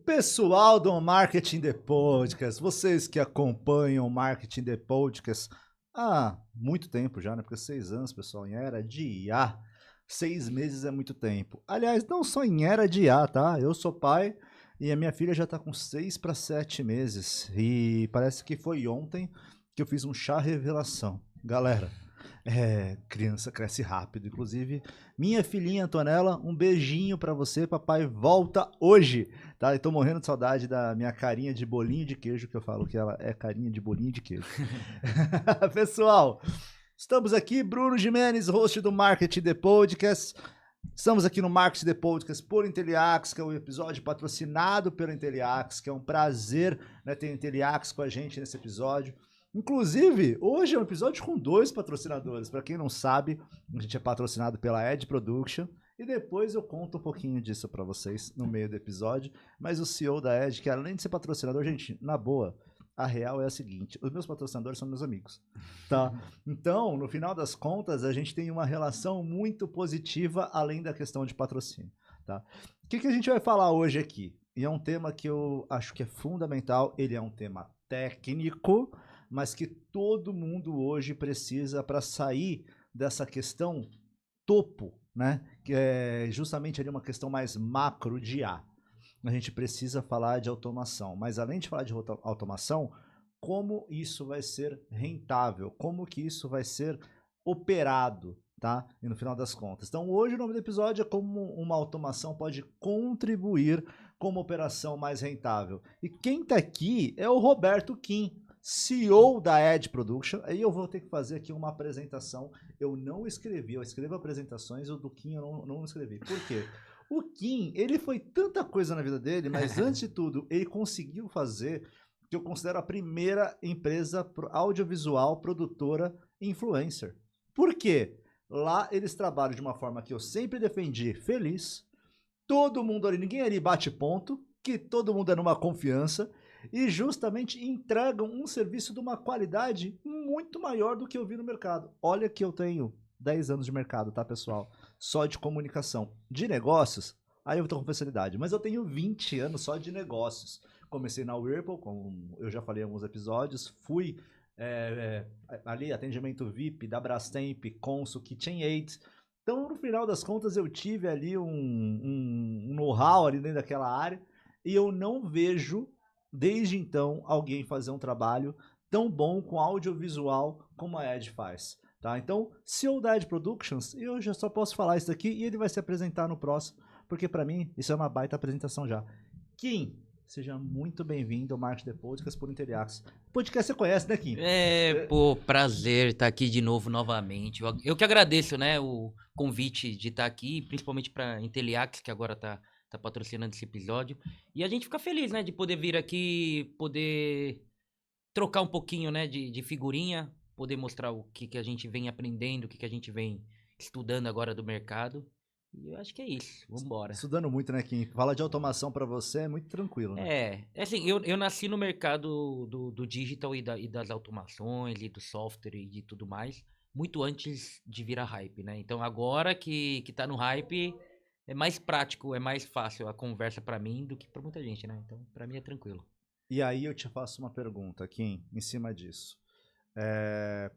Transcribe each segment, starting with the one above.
Pessoal do Marketing The Podcast, vocês que acompanham o Marketing The Podcast há muito tempo já, né? Porque 6 anos, pessoal, em era de IA, 6 meses é muito tempo. Aliás, não só em era de IA, tá? Eu sou pai e a minha filha já tá com 6 para 7 meses. E parece que foi ontem que eu fiz um chá revelação. Galera, criança cresce rápido. Inclusive, minha filhinha Antonella, um beijinho pra você. Papai volta hoje, tá? Eu tô morrendo de saudade da minha carinha de bolinho de queijo, que eu falo que ela é carinha de bolinho de queijo. Pessoal, estamos aqui, Bruno Gimenez, host do Marketing The Podcast. Estamos aqui no Marketing The Podcast por Inteliax, que é o episódio patrocinado pelo Inteliax, que é um prazer, né, ter Inteliax com a gente nesse episódio. Inclusive, hoje é um episódio com 2 patrocinadores. Para quem não sabe, a gente é patrocinado pela Ed Production e depois eu conto um pouquinho disso para vocês no meio do episódio. Mas o CEO da Ed, que além de ser patrocinador, gente, na boa, a real é a seguinte: os meus patrocinadores são meus amigos, tá? Então, no final das contas, a gente tem uma relação muito positiva além da questão de patrocínio, tá? O que a gente vai falar hoje aqui? E é um tema que eu acho que é fundamental, ele é um tema técnico, mas que todo mundo hoje precisa para sair dessa questão topo, né? Que é justamente ali uma questão mais macro de A. A gente precisa falar de automação, mas além de falar de automação, como isso vai ser rentável, como que isso vai ser operado, tá? E no final das contas. Então hoje o nome do episódio é como uma automação pode contribuir com uma operação mais rentável. E quem tá aqui é o Roberto Kim, CEO da Ed Production. Aí eu vou ter que fazer aqui uma apresentação. Eu não escrevi, eu escrevo apresentações, o do Kim eu não escrevi. Por quê? O Kim, ele foi tanta coisa na vida dele, mas antes de tudo, ele conseguiu fazer que eu considero a primeira empresa audiovisual produtora influencer. Por quê? Lá eles trabalham de uma forma que eu sempre defendi, feliz. Todo mundo ali, ninguém ali bate ponto, que todo mundo é numa confiança e justamente entregam um serviço de uma qualidade muito maior do que eu vi no mercado. Olha que eu tenho 10 anos de mercado, tá, pessoal? Só de comunicação. De negócios, aí eu tô com facilidade, mas eu tenho 20 anos só de negócios. Comecei na Whirlpool, como eu já falei em alguns episódios, fui ali, atendimento VIP da Brastemp, Consul, KitchenAid. Então, no final das contas, eu tive ali um know-how ali dentro daquela área e eu não vejo, desde então, alguém fazer um trabalho tão bom com audiovisual como a Ed faz. Tá? Então, CEO da Ed Productions, eu já só posso falar isso daqui e ele vai se apresentar no próximo, porque para mim isso é uma baita apresentação já. Kim, seja muito bem-vindo ao Marketing The Podcast por Inteliax. Podcast você conhece, né, Kim? Pô, prazer estar aqui de novo, novamente. Eu que agradeço, né, o convite de estar aqui, principalmente para Inteliax, que agora tá patrocinando esse episódio. E a gente fica feliz, né, de poder vir aqui, poder trocar um pouquinho, né, de figurinha, poder mostrar o que a gente vem aprendendo, o que a gente vem estudando agora do mercado. E eu acho que é isso. Vambora. Estudando muito, né, Kim? Fala de automação para você é muito tranquilo, né? É assim, eu nasci no mercado do digital e das automações e do software e de tudo mais, muito antes de virar hype, né? Então agora que tá no hype, é mais prático, é mais fácil a conversa pra mim do que pra muita gente, né? Então pra mim é tranquilo. E aí eu te faço uma pergunta, Kim, em cima disso.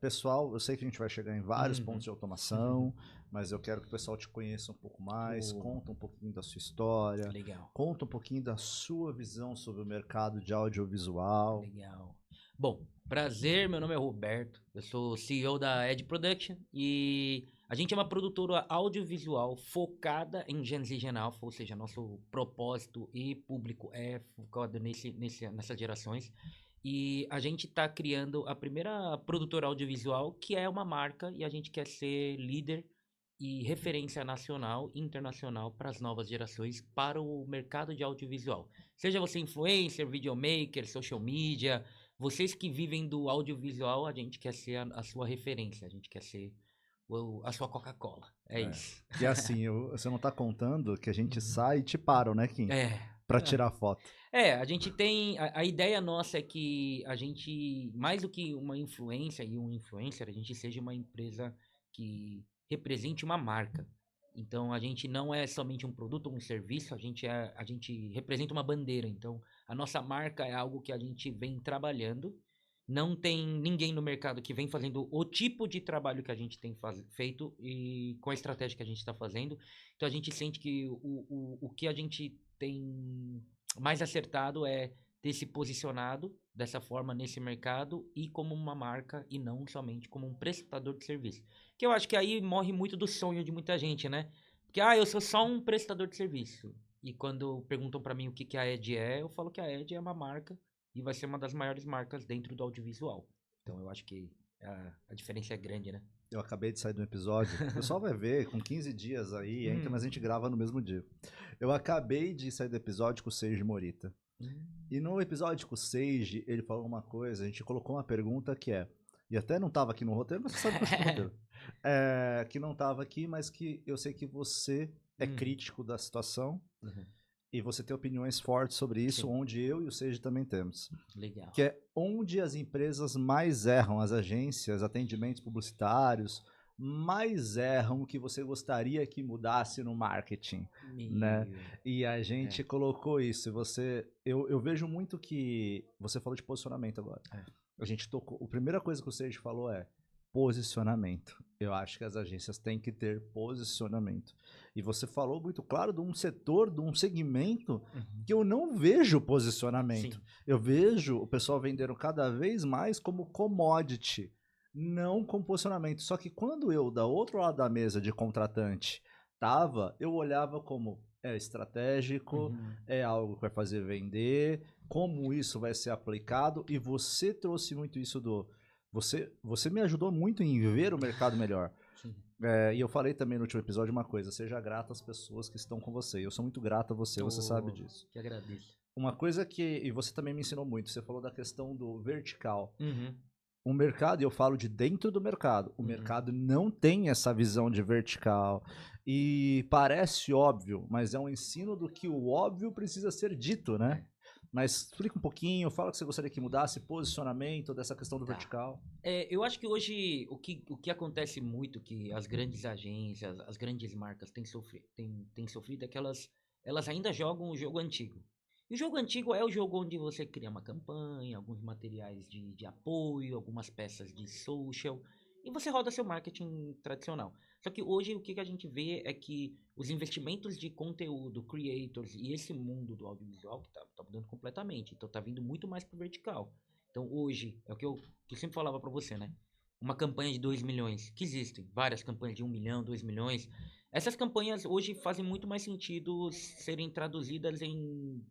Pessoal, eu sei que a gente vai chegar em vários pontos de automação, mas eu quero que o pessoal te conheça um pouco mais, conta um pouquinho da sua história, Legal. conta um pouquinho da sua visão sobre o mercado de audiovisual. Legal. Bom, prazer, meu nome é Roberto, eu sou CEO da Ed Production e a gente é uma produtora audiovisual focada em Gen Z, Gen Alpha, ou seja, nosso propósito e público é focado nessas gerações. E a gente está criando a primeira produtora audiovisual que é uma marca e a gente quer ser líder e referência nacional e internacional para as novas gerações, para o mercado de audiovisual. Seja você influencer, videomaker, social media, vocês que vivem do audiovisual, a gente quer ser a sua referência, a gente quer ser a sua Coca-Cola. É isso. E assim, você não tá contando que a gente sai e te param, né, Kim? Pra tirar foto. A gente tem. A ideia nossa é que a gente, mais do que uma influência e um influencer, a gente seja uma empresa que represente uma marca. Então, a gente não é somente um produto ou um serviço, a gente representa uma bandeira. Então, a nossa marca é algo que a gente vem trabalhando. Não tem ninguém no mercado que vem fazendo o tipo de trabalho que a gente tem feito e com a estratégia que a gente está fazendo. Então, a gente sente que o que a gente tem mais acertado é ter se posicionado dessa forma nesse mercado e como uma marca e não somente como um prestador de serviço. Que eu acho que aí morre muito do sonho de muita gente, né? Porque, eu sou só um prestador de serviço. E quando perguntam pra mim o que que a Ed é, eu falo que a Ed é uma marca e vai ser uma das maiores marcas dentro do audiovisual. Então eu acho que a diferença é grande, né? Eu acabei de sair do episódio. O pessoal vai ver com 15 dias aí, entra, mas a gente grava no mesmo dia. Eu acabei de sair do episódio com o Seiji Morita. E no episódio com o Seiji, ele falou uma coisa, a gente colocou uma pergunta que é, e até não estava aqui no roteiro, mas você sabe que eu estou no roteiro. Que não estava aqui, mas que eu sei que você é crítico da situação e você tem opiniões fortes sobre isso, Sim. onde eu e o Seiji também temos. Legal. Que é onde as empresas mais erram, as agências, atendimentos publicitários, mais erram o que você gostaria que mudasse no marketing, né? E a gente colocou isso. Eu vejo muito que você falou de posicionamento agora. A gente tocou. A primeira coisa que o Sérgio falou é posicionamento. Eu acho que as agências têm que ter posicionamento. E você falou muito claro de um setor, de um segmento que eu não vejo posicionamento. Sim. Eu vejo o pessoal vendendo cada vez mais como commodity, não como posicionamento. Só que quando eu, da outro lado da mesa de contratante, eu olhava como estratégico, é algo que vai fazer vender, como isso vai ser aplicado, e você trouxe muito isso Você me ajudou muito em ver o mercado melhor. E eu falei também no último episódio uma coisa, seja grato às pessoas que estão com você. Eu sou muito grato a você, você sabe disso. Que agradeço. Uma coisa e você também me ensinou muito, você falou da questão do vertical. O mercado, e eu falo de dentro do mercado, o mercado não tem essa visão de vertical. E parece óbvio, mas é um ensino do que o óbvio precisa ser dito, né? Mas explica um pouquinho, fala o que você gostaria que mudasse, posicionamento dessa questão do vertical. Eu acho que hoje o que acontece muito, que as grandes agências, as grandes marcas têm sofrido é que elas ainda jogam o jogo antigo. E o jogo antigo é o jogo onde você cria uma campanha, alguns materiais de apoio, algumas peças de social, e você roda seu marketing tradicional. Só que hoje o que a gente vê é que os investimentos de conteúdo, creators e esse mundo do audiovisual que tá mudando completamente. Então tá vindo muito mais pro vertical. Então hoje, é o que eu sempre falava pra você, né? Uma campanha de 2 milhões, que existem várias campanhas de 1 milhão, 2 milhões. Essas campanhas hoje fazem muito mais sentido serem traduzidas em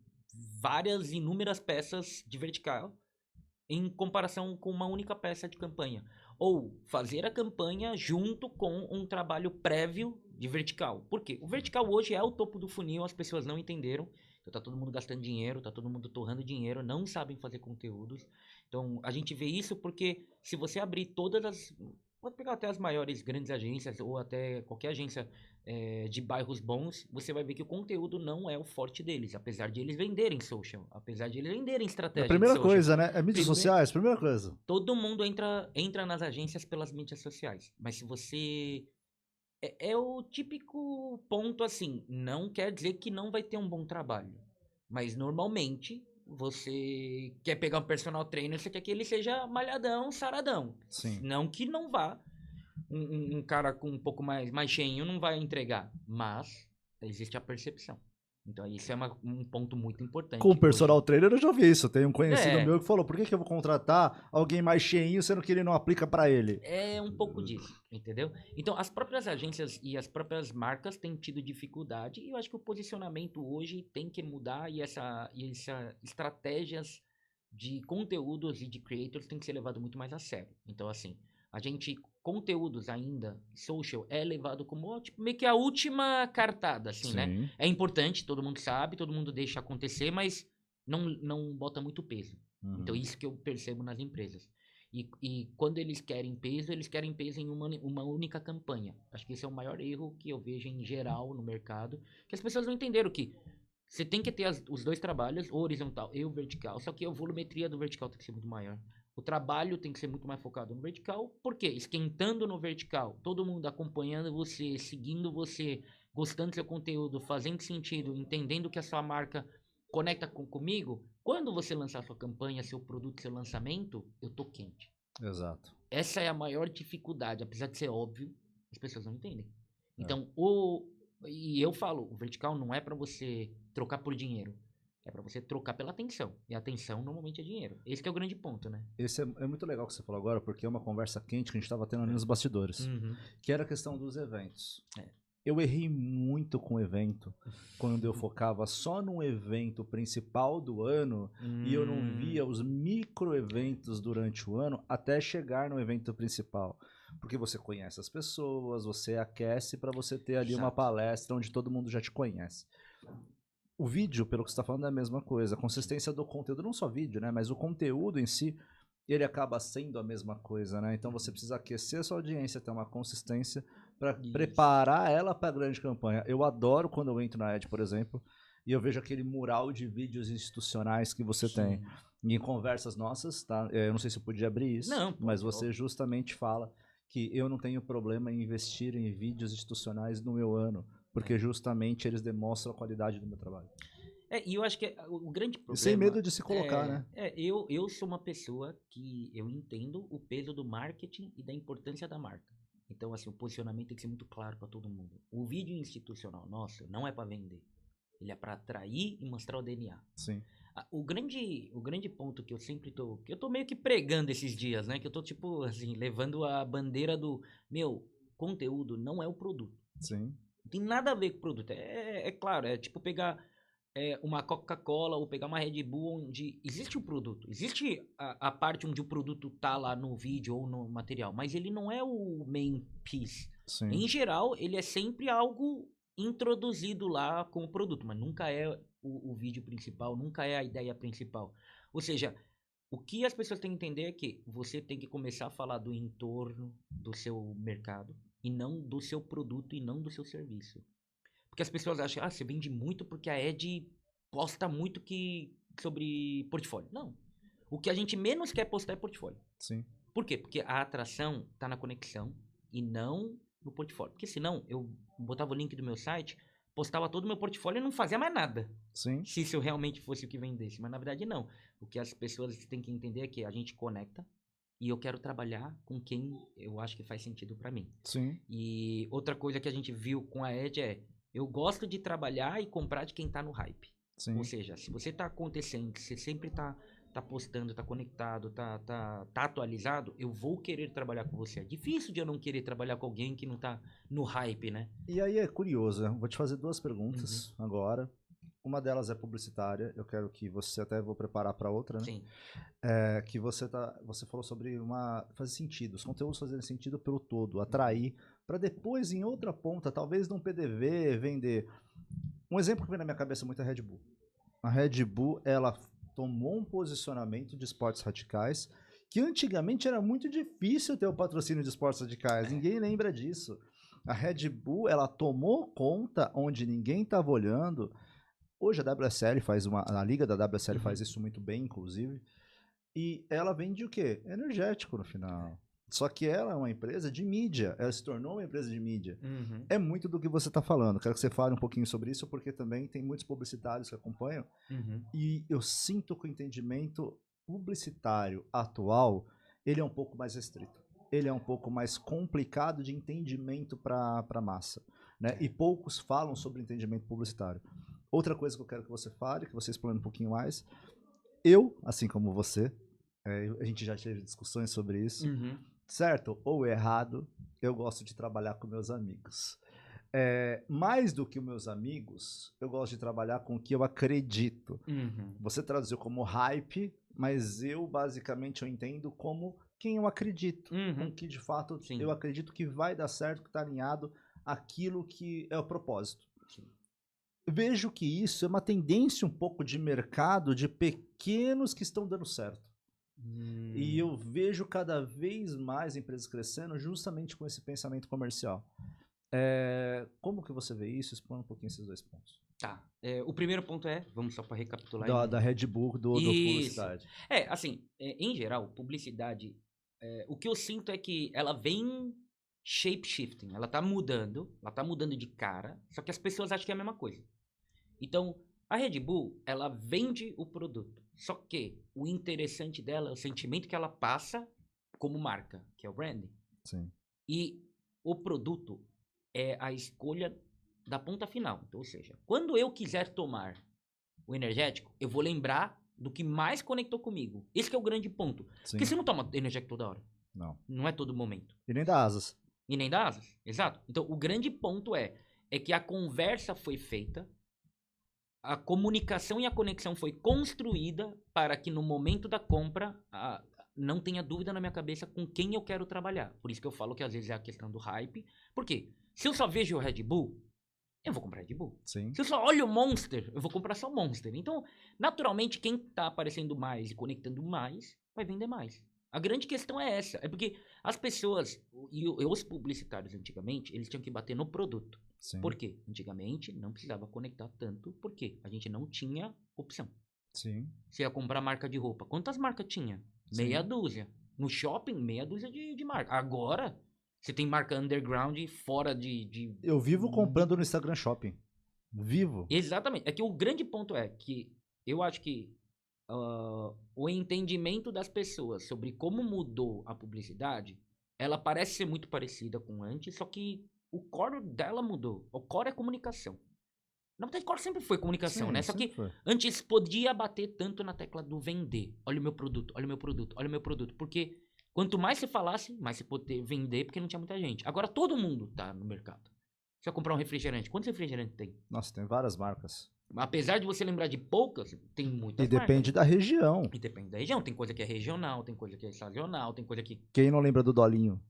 várias, inúmeras peças de vertical em comparação com uma única peça de campanha. Ou fazer a campanha junto com um trabalho prévio de vertical. Por quê? O vertical hoje é o topo do funil, as pessoas não entenderam. Então tá todo mundo gastando dinheiro, tá todo mundo torrando dinheiro, não sabem fazer conteúdos. Então a gente vê isso porque se você abrir todas as... Pode pegar até as maiores grandes agências ou até qualquer agência de bairros bons, você vai ver que o conteúdo não é o forte deles, apesar de eles venderem social, apesar de eles venderem estratégia. A primeira coisa, né? É mídias sociais, primeira coisa. Todo mundo entra nas agências pelas mídias sociais, mas se você... É o típico ponto assim, não quer dizer que não vai ter um bom trabalho, mas normalmente você quer pegar um personal trainer, você quer que ele seja malhadão, saradão. Sim. Não que não vá. Um cara com um pouco mais cheinho não vai entregar, mas existe a percepção. Então isso é um ponto muito importante. Com o personal trainer eu já vi isso. Tem um conhecido meu que falou, por que eu vou contratar alguém mais cheinho sendo que ele não aplica pra ele? É um pouco disso, entendeu? Então as próprias agências e as próprias marcas têm tido dificuldade e eu acho que o posicionamento hoje tem que mudar e essa estratégias de conteúdos e de creators tem que ser levado muito mais a sério. Então assim, conteúdos ainda, social, é levado como tipo, meio que a última cartada, assim, né? É importante, todo mundo sabe, todo mundo deixa acontecer, mas não bota muito peso. Então, isso que eu percebo nas empresas. E quando eles querem peso em uma única campanha. Acho que esse é o maior erro que eu vejo em geral no mercado, que as pessoas não entenderam que você tem que ter os dois trabalhos, o horizontal e o vertical, só que a volumetria do vertical tem que ser muito maior. O trabalho tem que ser muito mais focado no vertical. Por quê? Esquentando no vertical, todo mundo acompanhando você, seguindo você, gostando do seu conteúdo, fazendo sentido, entendendo que a sua marca conecta comigo. Quando você lançar sua campanha, seu produto, seu lançamento, eu tô quente. Exato. Essa é a maior dificuldade, apesar de ser óbvio, as pessoas não entendem. É. Então, e eu falo, o vertical não é para você trocar por dinheiro. É para você trocar pela atenção. E a atenção normalmente é dinheiro. Esse que é o grande ponto, né? Esse é muito legal que você falou agora, porque é uma conversa quente que a gente estava tendo ali nos bastidores, Uhum. que era a questão dos eventos. É. Eu errei muito com o evento, quando eu focava só no evento principal do ano e eu não via os micro-eventos durante o ano até chegar no evento principal. Porque você conhece as pessoas, você aquece para você ter ali uma Exato. palestra onde todo mundo já te conhece. O vídeo, pelo que você está falando, é a mesma coisa. A consistência do conteúdo, não só vídeo, né? Mas o conteúdo em si, ele acaba sendo a mesma coisa, né? Então você precisa aquecer a sua audiência, ter uma consistência para Isso. preparar ela para a grande campanha. Eu adoro quando eu entro na Ed, por exemplo, e eu vejo aquele mural de vídeos institucionais que você tem. E em conversas nossas, tá? Eu não sei se eu podia abrir isso, Não, mas pode, você óbvio. justamente fala que eu não tenho problema em investir em vídeos institucionais no meu ano, porque justamente eles demonstram a qualidade do meu trabalho. E eu acho que o grande problema... E sem medo de se colocar, né? Eu sou uma pessoa que eu entendo o peso do marketing e da importância da marca. Então, assim, o posicionamento tem que ser muito claro para todo mundo. O vídeo institucional nosso não é para vender. Ele é para atrair e mostrar o DNA. Sim. O grande ponto que eu sempre tô... Que eu tô meio que pregando esses dias, né? Que eu tô, tipo, assim, levando a bandeira do... Meu, conteúdo não é o produto. Sim. Não tem nada a ver com o produto. É claro, é tipo pegar uma Coca-Cola ou pegar uma Red Bull onde existe o produto. Existe a parte onde o produto tá lá no vídeo ou no material, mas ele não é o main piece. Sim. Em geral, ele é sempre algo introduzido lá como produto, mas nunca é o vídeo principal, nunca é a ideia principal. Ou seja, o que as pessoas têm que entender é que você tem que começar a falar do entorno do seu mercado e não do seu produto e não do seu serviço. Porque as pessoas acham, você vende muito porque a Ed posta muito sobre portfólio. Não. O que a gente menos quer postar é portfólio. Sim. Por quê? Porque a atração está na conexão e não no portfólio. Porque senão eu botava o link do meu site, postava todo o meu portfólio e não fazia mais nada. Sim. Se isso realmente fosse o que vendesse. Mas na verdade não. O que as pessoas têm que entender é que a gente conecta e eu quero trabalhar com quem eu acho que faz sentido para mim. Sim. E outra coisa que a gente viu com a Ed é, eu gosto de trabalhar e comprar de quem tá no hype. Sim. Ou seja, se você tá acontecendo, você sempre tá postando, tá conectado, tá atualizado, eu vou querer trabalhar com você. É difícil de eu não querer trabalhar com alguém que não tá no hype, né? E aí é curioso, né? Vou te fazer duas perguntas agora. Uma delas é publicitária, eu quero que você, até vou preparar para outra, né? Sim. Que você falou sobre fazer sentido, os conteúdos fazerem sentido pelo todo, atrair, para depois em outra ponta, talvez num PDV, vender. Um exemplo que vem na minha cabeça muito é a Red Bull. A Red Bull, ela tomou um posicionamento de esportes radicais que antigamente era muito difícil ter o patrocínio de esportes radicais, ninguém lembra disso. A Red Bull, ela tomou conta onde ninguém estava olhando. Hoje a WSL a liga da WSL faz isso muito bem, inclusive. E ela vende o quê? Energético no final. Só que ela é uma empresa de mídia. Ela se tornou uma empresa de mídia. É muito do que você está falando. Quero que você fale um pouquinho sobre isso, porque também tem muitos publicitários que acompanham. E eu sinto que o entendimento publicitário atual, ele é um pouco mais restrito. Ele é um pouco mais complicado de entendimento para a massa. Né? E poucos falam sobre entendimento publicitário. Outra coisa que eu quero que você fale, que você explane um pouquinho mais. Eu, assim como você, a gente já teve discussões sobre isso, certo ou errado, eu gosto de trabalhar com meus amigos. Mais do que meus amigos, eu gosto de trabalhar com o que eu acredito. Você traduziu como hype, mas eu basicamente eu entendo como quem eu acredito. Com que de fato Sim. eu acredito que vai dar certo, que está alinhado àquilo que é o propósito. Sim. Vejo que isso é uma tendência um pouco de mercado de pequenos que estão dando certo. E eu vejo cada vez mais empresas crescendo justamente com esse pensamento comercial. Como que você vê isso? Explana um pouquinho esses dois pontos. Tá. O primeiro ponto vamos só para recapitular. Da Red Bull, do publicidade. Assim, em geral, publicidade, o que eu sinto é que ela vem shape-shifting, ela tá mudando de cara, só que as pessoas acham que é a mesma coisa. Então, a Red Bull, ela vende o produto, só que o interessante dela é o sentimento que ela passa como marca, que é o branding. Sim. E o produto é a escolha da ponta final. Então, ou seja, quando eu quiser tomar o energético, eu vou lembrar do que mais conectou comigo. Esse que é o grande ponto. Sim. Porque você não toma energético toda hora. Não. Não é todo momento. E nem dá asas. E nem dá asas. Exato. Então, o grande ponto é que a conversa foi feita, a comunicação e a conexão foi construída para que no momento da compra não tenha dúvida na minha cabeça com quem eu quero trabalhar. Por isso que eu falo que às vezes é a questão do hype. Por quê? Se eu só vejo o Red Bull, eu vou comprar Red Bull. Sim. Se eu só olho o Monster, eu vou comprar só o Monster. Então, naturalmente, quem tá aparecendo mais e conectando mais, vai vender mais. A grande questão é essa. É porque as pessoas, e os publicitários antigamente, eles tinham que bater no produto. Sim. Por quê? Antigamente não precisava conectar tanto, porque a gente não tinha opção. Sim. Você ia comprar marca de roupa. Quantas marcas tinha? Sim. Meia dúzia. No shopping, meia dúzia de marca. Agora, você tem marca underground fora de... Eu vivo comprando no Instagram Shopping. Vivo. Exatamente. É que o grande ponto é que eu acho que o entendimento das pessoas sobre como mudou a publicidade, ela parece ser muito parecida com antes, só que o core dela mudou. O core é comunicação. Na verdade, o core sempre foi comunicação, Sim, né? Só que foi. antes podia bater tanto na tecla do vender. Olha o meu produto, olha o meu produto, olha o meu produto. Porque quanto mais você falasse, mais você poder vender, porque não tinha muita gente. Agora todo mundo tá no mercado. Você vai comprar um refrigerante. Quantos refrigerantes tem? Nossa, tem várias marcas. Apesar de você lembrar de poucas, tem muitas E depende marcas. da região. E depende da região. Tem coisa que é regional, tem coisa que é sazonal, tem coisa que... Quem não lembra do Dolinho?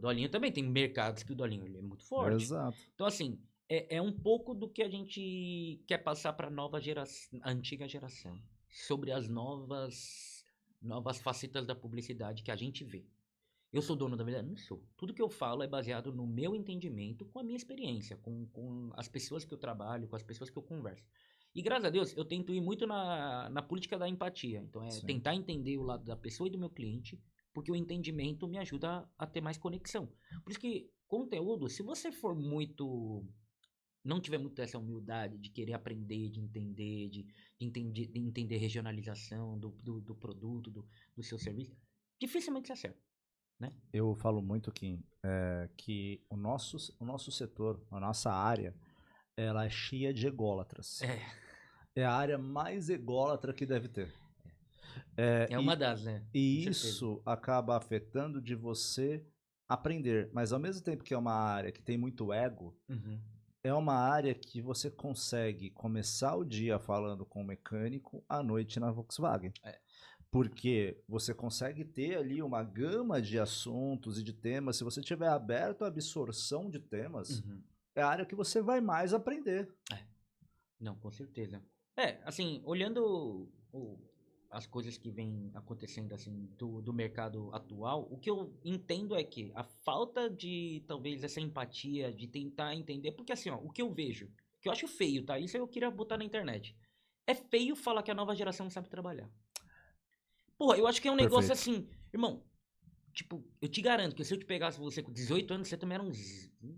Dolinho também. Tem mercados que o Dolinho ele é muito forte. Exato. Então, assim, é um pouco do que a gente quer passar para nova geração, a antiga geração. Sobre as novas facetas da publicidade que a gente vê. Eu sou dono da verdade? Não sou. Tudo que eu falo é baseado no meu entendimento, com a minha experiência, com as pessoas que eu trabalho, com as pessoas que eu converso. E graças a Deus, eu tento ir muito na política da empatia. Então, Sim. tentar entender o lado da pessoa e do meu cliente, porque o entendimento me ajuda a ter mais conexão. Por isso que, conteúdo, se você for muito... não tiver muito essa humildade de querer aprender, de entender regionalização do produto, do seu serviço, dificilmente você acerta. Né? Eu falo muito, Kim, que o nosso setor, a nossa área, ela é cheia de ególatras. É a área mais ególatra que deve ter. É uma das, né? E isso acaba afetando de você aprender. Mas ao mesmo tempo que é uma área que tem muito ego, é uma área que você consegue começar o dia falando com o mecânico, à noite na Volkswagen. Porque você consegue ter ali uma gama de assuntos e de temas. Se você tiver aberto à absorção de temas, é a área que você vai mais aprender. Não, com certeza. Assim, olhando as coisas que vêm acontecendo assim do mercado atual, o que eu entendo é que a falta de, talvez, essa empatia, de tentar entender... Porque assim, ó, o que eu vejo, que eu acho feio, tá? Isso eu queria botar na internet. É feio falar que a nova geração não sabe trabalhar. Porra, eu acho que é um negócio assim, irmão, tipo, eu te garanto que se eu te pegasse você com 18 anos, você também era um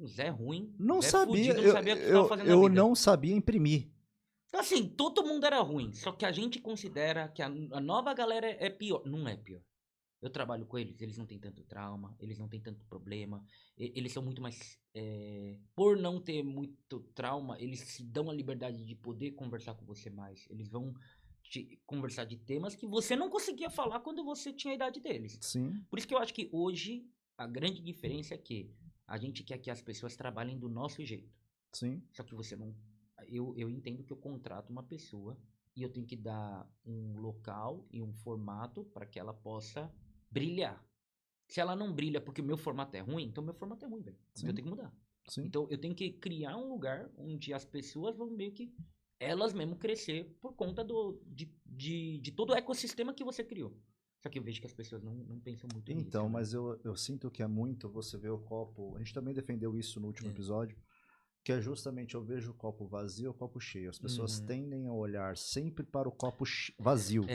Zé ruim. Não Zé sabia, fudido, não sabia o que estava fazendo na vida. Eu não sabia imprimir. Então assim, todo mundo era ruim, só que a gente considera que a nova galera é pior. Não é pior. Eu trabalho com eles não têm tanto trauma, eles não têm tanto problema, eles são muito mais... por não ter muito trauma, eles se dão a liberdade de poder conversar com você mais. Eles vão conversar de temas que você não conseguia falar quando você tinha a idade deles. Sim. Por isso que eu acho que hoje a grande diferença é que a gente quer que as pessoas trabalhem do nosso jeito. Sim. Só que você não... Eu entendo que eu contrato uma pessoa e eu tenho que dar um local e um formato para que ela possa brilhar. Se ela não brilha porque o meu formato é ruim, então meu formato é ruim, velho. Então eu tenho que mudar. Sim. Então eu tenho que criar um lugar onde as pessoas vão meio que elas mesmo crescer por conta de todo o ecossistema que você criou. Só que eu vejo que as pessoas não pensam muito nisso. Então, Né? mas eu sinto que é muito você vê o copo. A gente também defendeu isso no último episódio, que é justamente eu vejo o copo vazio ou o copo cheio. As pessoas tendem a olhar sempre para o copo vazio.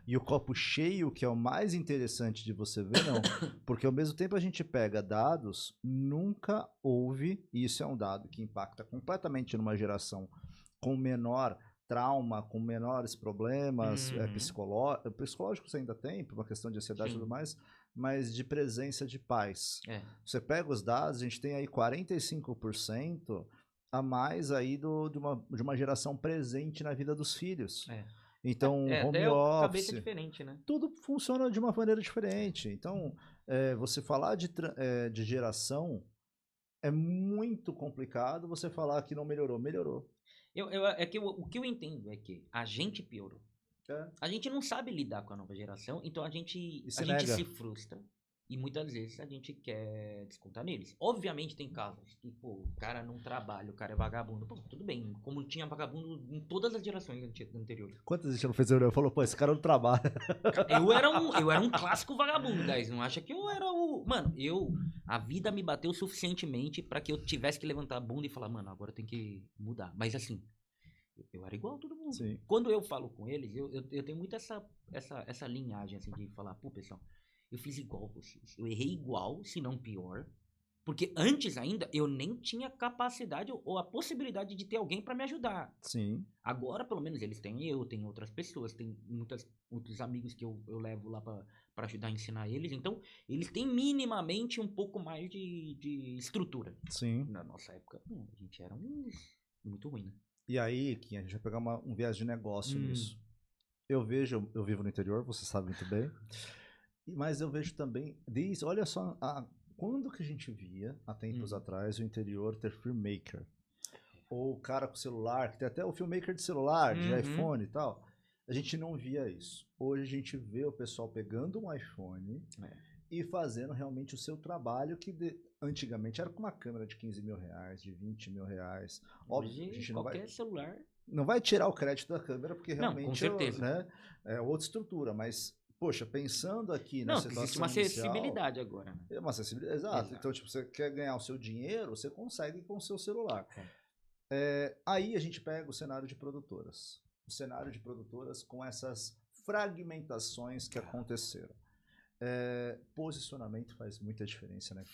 E o copo cheio, que é o mais interessante de você ver, não. Porque ao mesmo tempo a gente pega dados, nunca houve, e isso é um dado que impacta completamente numa geração com menor trauma, com menores problemas psicológicos ainda tem, por uma questão de ansiedade e tudo mais, mas de presença de pais. Você pega os dados, a gente tem aí 45% a mais aí de uma geração presente na vida dos filhos. Então, home office, cabeça diferente, né? Tudo funciona de uma maneira diferente. Então, você falar de geração é muito complicado. Você falar que não melhorou, melhorou. O que eu entendo é que a gente piorou. A gente não sabe lidar com a nova geração, então a gente se frustra. E muitas vezes a gente quer descontar neles. Obviamente tem casos que, pô, o cara não trabalha, o cara é vagabundo. Pô, tudo bem, como tinha vagabundo em todas as gerações anteriores. Quantas vezes você não fez reunião? Falou, pô, esse cara não trabalha. Eu era um clássico vagabundo, guys. Não acha que eu era o... Mano, a vida me bateu suficientemente pra que eu tivesse que levantar a bunda e falar, mano, agora eu tenho que mudar. Mas assim, eu era igual a todo mundo. Sim. Quando eu falo com eles, eu tenho muito essa linhagem, assim, de falar, pô, pessoal, eu fiz igual vocês. Eu errei igual, se não pior. Porque antes ainda, eu nem tinha capacidade ou a possibilidade de ter alguém pra me ajudar. Sim. Agora, pelo menos, eles têm tem outras pessoas, tem muitos amigos que eu levo lá pra ajudar a ensinar eles. Então, eles têm minimamente um pouco mais de estrutura. Sim. Na nossa época, a gente era muito ruim, né? E aí, Kim, a gente vai pegar um viés de negócio nisso. Eu vivo no interior, você sabe muito bem. Mas eu vejo também, olha só, quando que a gente via, há tempos atrás, o interior ter filmmaker? Ou o cara com celular, que tem até o filmmaker de celular, de iPhone e tal. A gente não via isso. Hoje a gente vê o pessoal pegando um iPhone e fazendo realmente o seu trabalho, que antigamente era com uma câmera de 15 mil reais, de 20 mil reais. Óbvio, a gente qualquer celular... Não vai tirar o crédito da câmera, porque realmente com certeza. É outra estrutura, mas... Poxa, pensando aqui na situação existe uma acessibilidade agora, né? É uma acessibilidade, exato. Então, tipo, você quer ganhar o seu dinheiro, você consegue com o seu celular. Aí a gente pega o cenário de produtoras. O cenário de produtoras com essas fragmentações que aconteceram. Posicionamento faz muita diferença, né?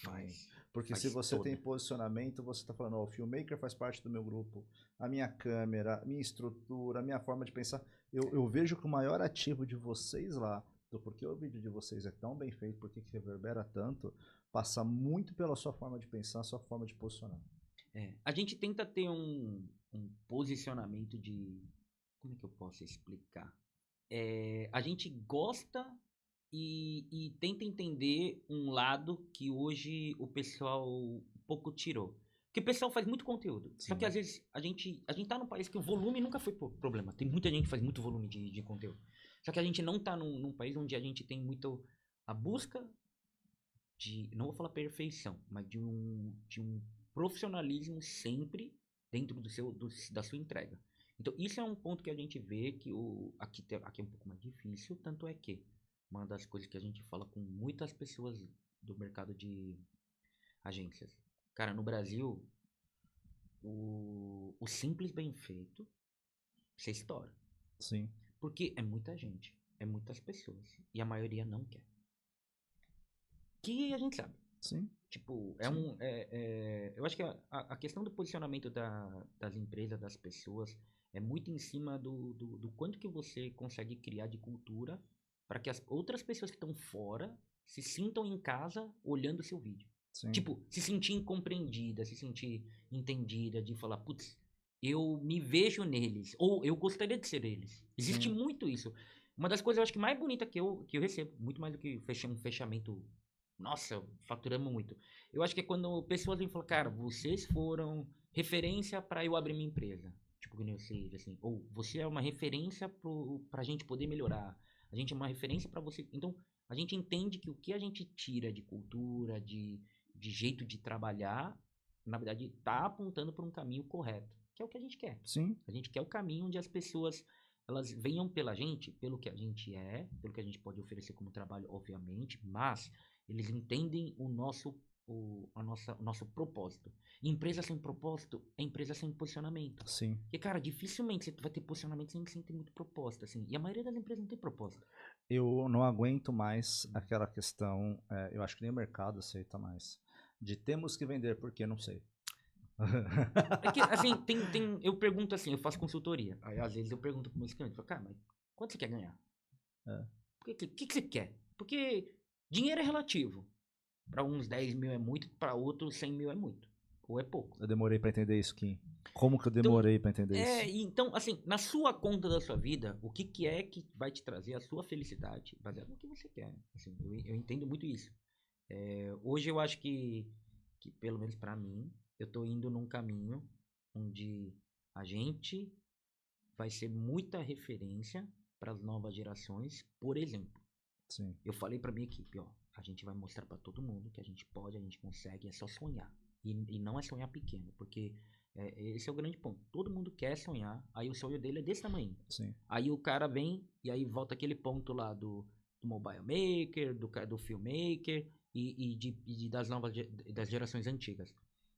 Porque se você tem posicionamento, você está falando, o filmmaker faz parte do meu grupo, a minha câmera, a minha estrutura, a minha forma de pensar. Eu vejo que o maior ativo de vocês lá, do porquê o vídeo de vocês é tão bem feito, porque que reverbera tanto, passa muito pela sua forma de pensar, sua forma de posicionar. A gente tenta ter um posicionamento de... Como é que eu posso explicar? A gente gosta e tenta entender um lado que hoje o pessoal um pouco tirou. Porque o pessoal faz muito conteúdo. Sim. Só que às vezes a gente tá num país que o volume nunca foi problema. Tem muita gente que faz muito volume de conteúdo. Só que a gente não tá num país onde a gente tem muito a busca de, não vou falar perfeição, mas de um profissionalismo sempre dentro da sua entrega. Então isso é um ponto que a gente vê que aqui é um pouco mais difícil, tanto é que uma das coisas que a gente fala com muitas pessoas do mercado de agências. Cara, no Brasil, o simples bem feito, você estoura. Sim. Porque é muita gente, é muitas pessoas, e a maioria não quer. Que a gente sabe. Sim. Tipo, eu acho que a questão do posicionamento das empresas, das pessoas, é muito em cima do quanto que você consegue criar de cultura para que as outras pessoas que estão fora se sintam em casa olhando o seu vídeo. Sim. Tipo, se sentir compreendida, se sentir entendida, de falar, putz, eu me vejo neles, ou eu gostaria de ser eles. Existe muito isso. Uma das coisas, eu acho que mais bonita que eu recebo, muito mais do que um fechamento, nossa, faturamos muito. Eu acho que é quando pessoas vêm falar, cara, vocês foram referência para eu abrir minha empresa. Tipo, que nem eu sei, assim, ou você é uma referência pra gente poder melhorar. A gente é uma referência para você. Então, a gente entende que o que a gente tira de cultura, de jeito de trabalhar, na verdade, tá apontando para um caminho correto. Que é o que a gente quer. Sim. A gente quer o caminho onde as pessoas elas venham pela gente, pelo que a gente é, pelo que a gente pode oferecer como trabalho, obviamente, mas eles entendem o nosso propósito. E empresa sem propósito é empresa sem posicionamento. Sim. Porque, cara, dificilmente você vai ter posicionamento sem ter muito propósito, assim. E a maioria das empresas não tem propósito. Eu não aguento mais aquela questão, eu acho que nem o mercado aceita mais, de temos que vender porque não sei. É que, assim, eu pergunto assim, eu faço consultoria. Aí, às vezes, eu pergunto pro meu cliente, cara, mas quanto você quer ganhar? O que você quer? Porque dinheiro é relativo. Para uns 10 mil é muito, para outros 100 mil é muito. Ou é pouco. Eu demorei pra entender isso, Kim. Como que eu demorei pra entender isso? Então, assim, na sua conta da sua vida, o que é que vai te trazer a sua felicidade, baseado no que você quer. Assim, eu entendo muito isso. Hoje eu acho que pelo menos para mim, eu tô indo num caminho onde a gente vai ser muita referência para as novas gerações. Por exemplo, Sim. eu falei para minha equipe, ó, a gente vai mostrar para todo mundo que a gente pode, a gente consegue, é só sonhar. E não é sonhar pequeno, porque esse é o grande ponto. Todo mundo quer sonhar, aí o sonho dele é desse tamanho. Sim. Aí o cara vem e aí volta aquele ponto lá do mobile maker, do filmmaker e das novas das gerações antigas.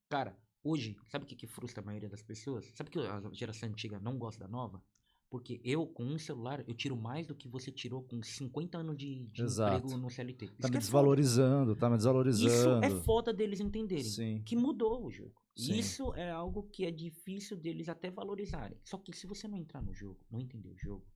Cara, hoje, sabe o que frustra a maioria das pessoas? Sabe que a geração antiga não gosta da nova? Porque eu, com um celular, eu tiro mais do que você tirou com 50 anos de emprego no CLT. Tá Isso me é desvalorizando, tá me Isso é desvalorizando. foda deles entenderem. Sim. Que mudou o jogo. Sim. Isso é algo que é difícil deles até valorizarem. Só que se você não entrar no jogo, não entender o jogo,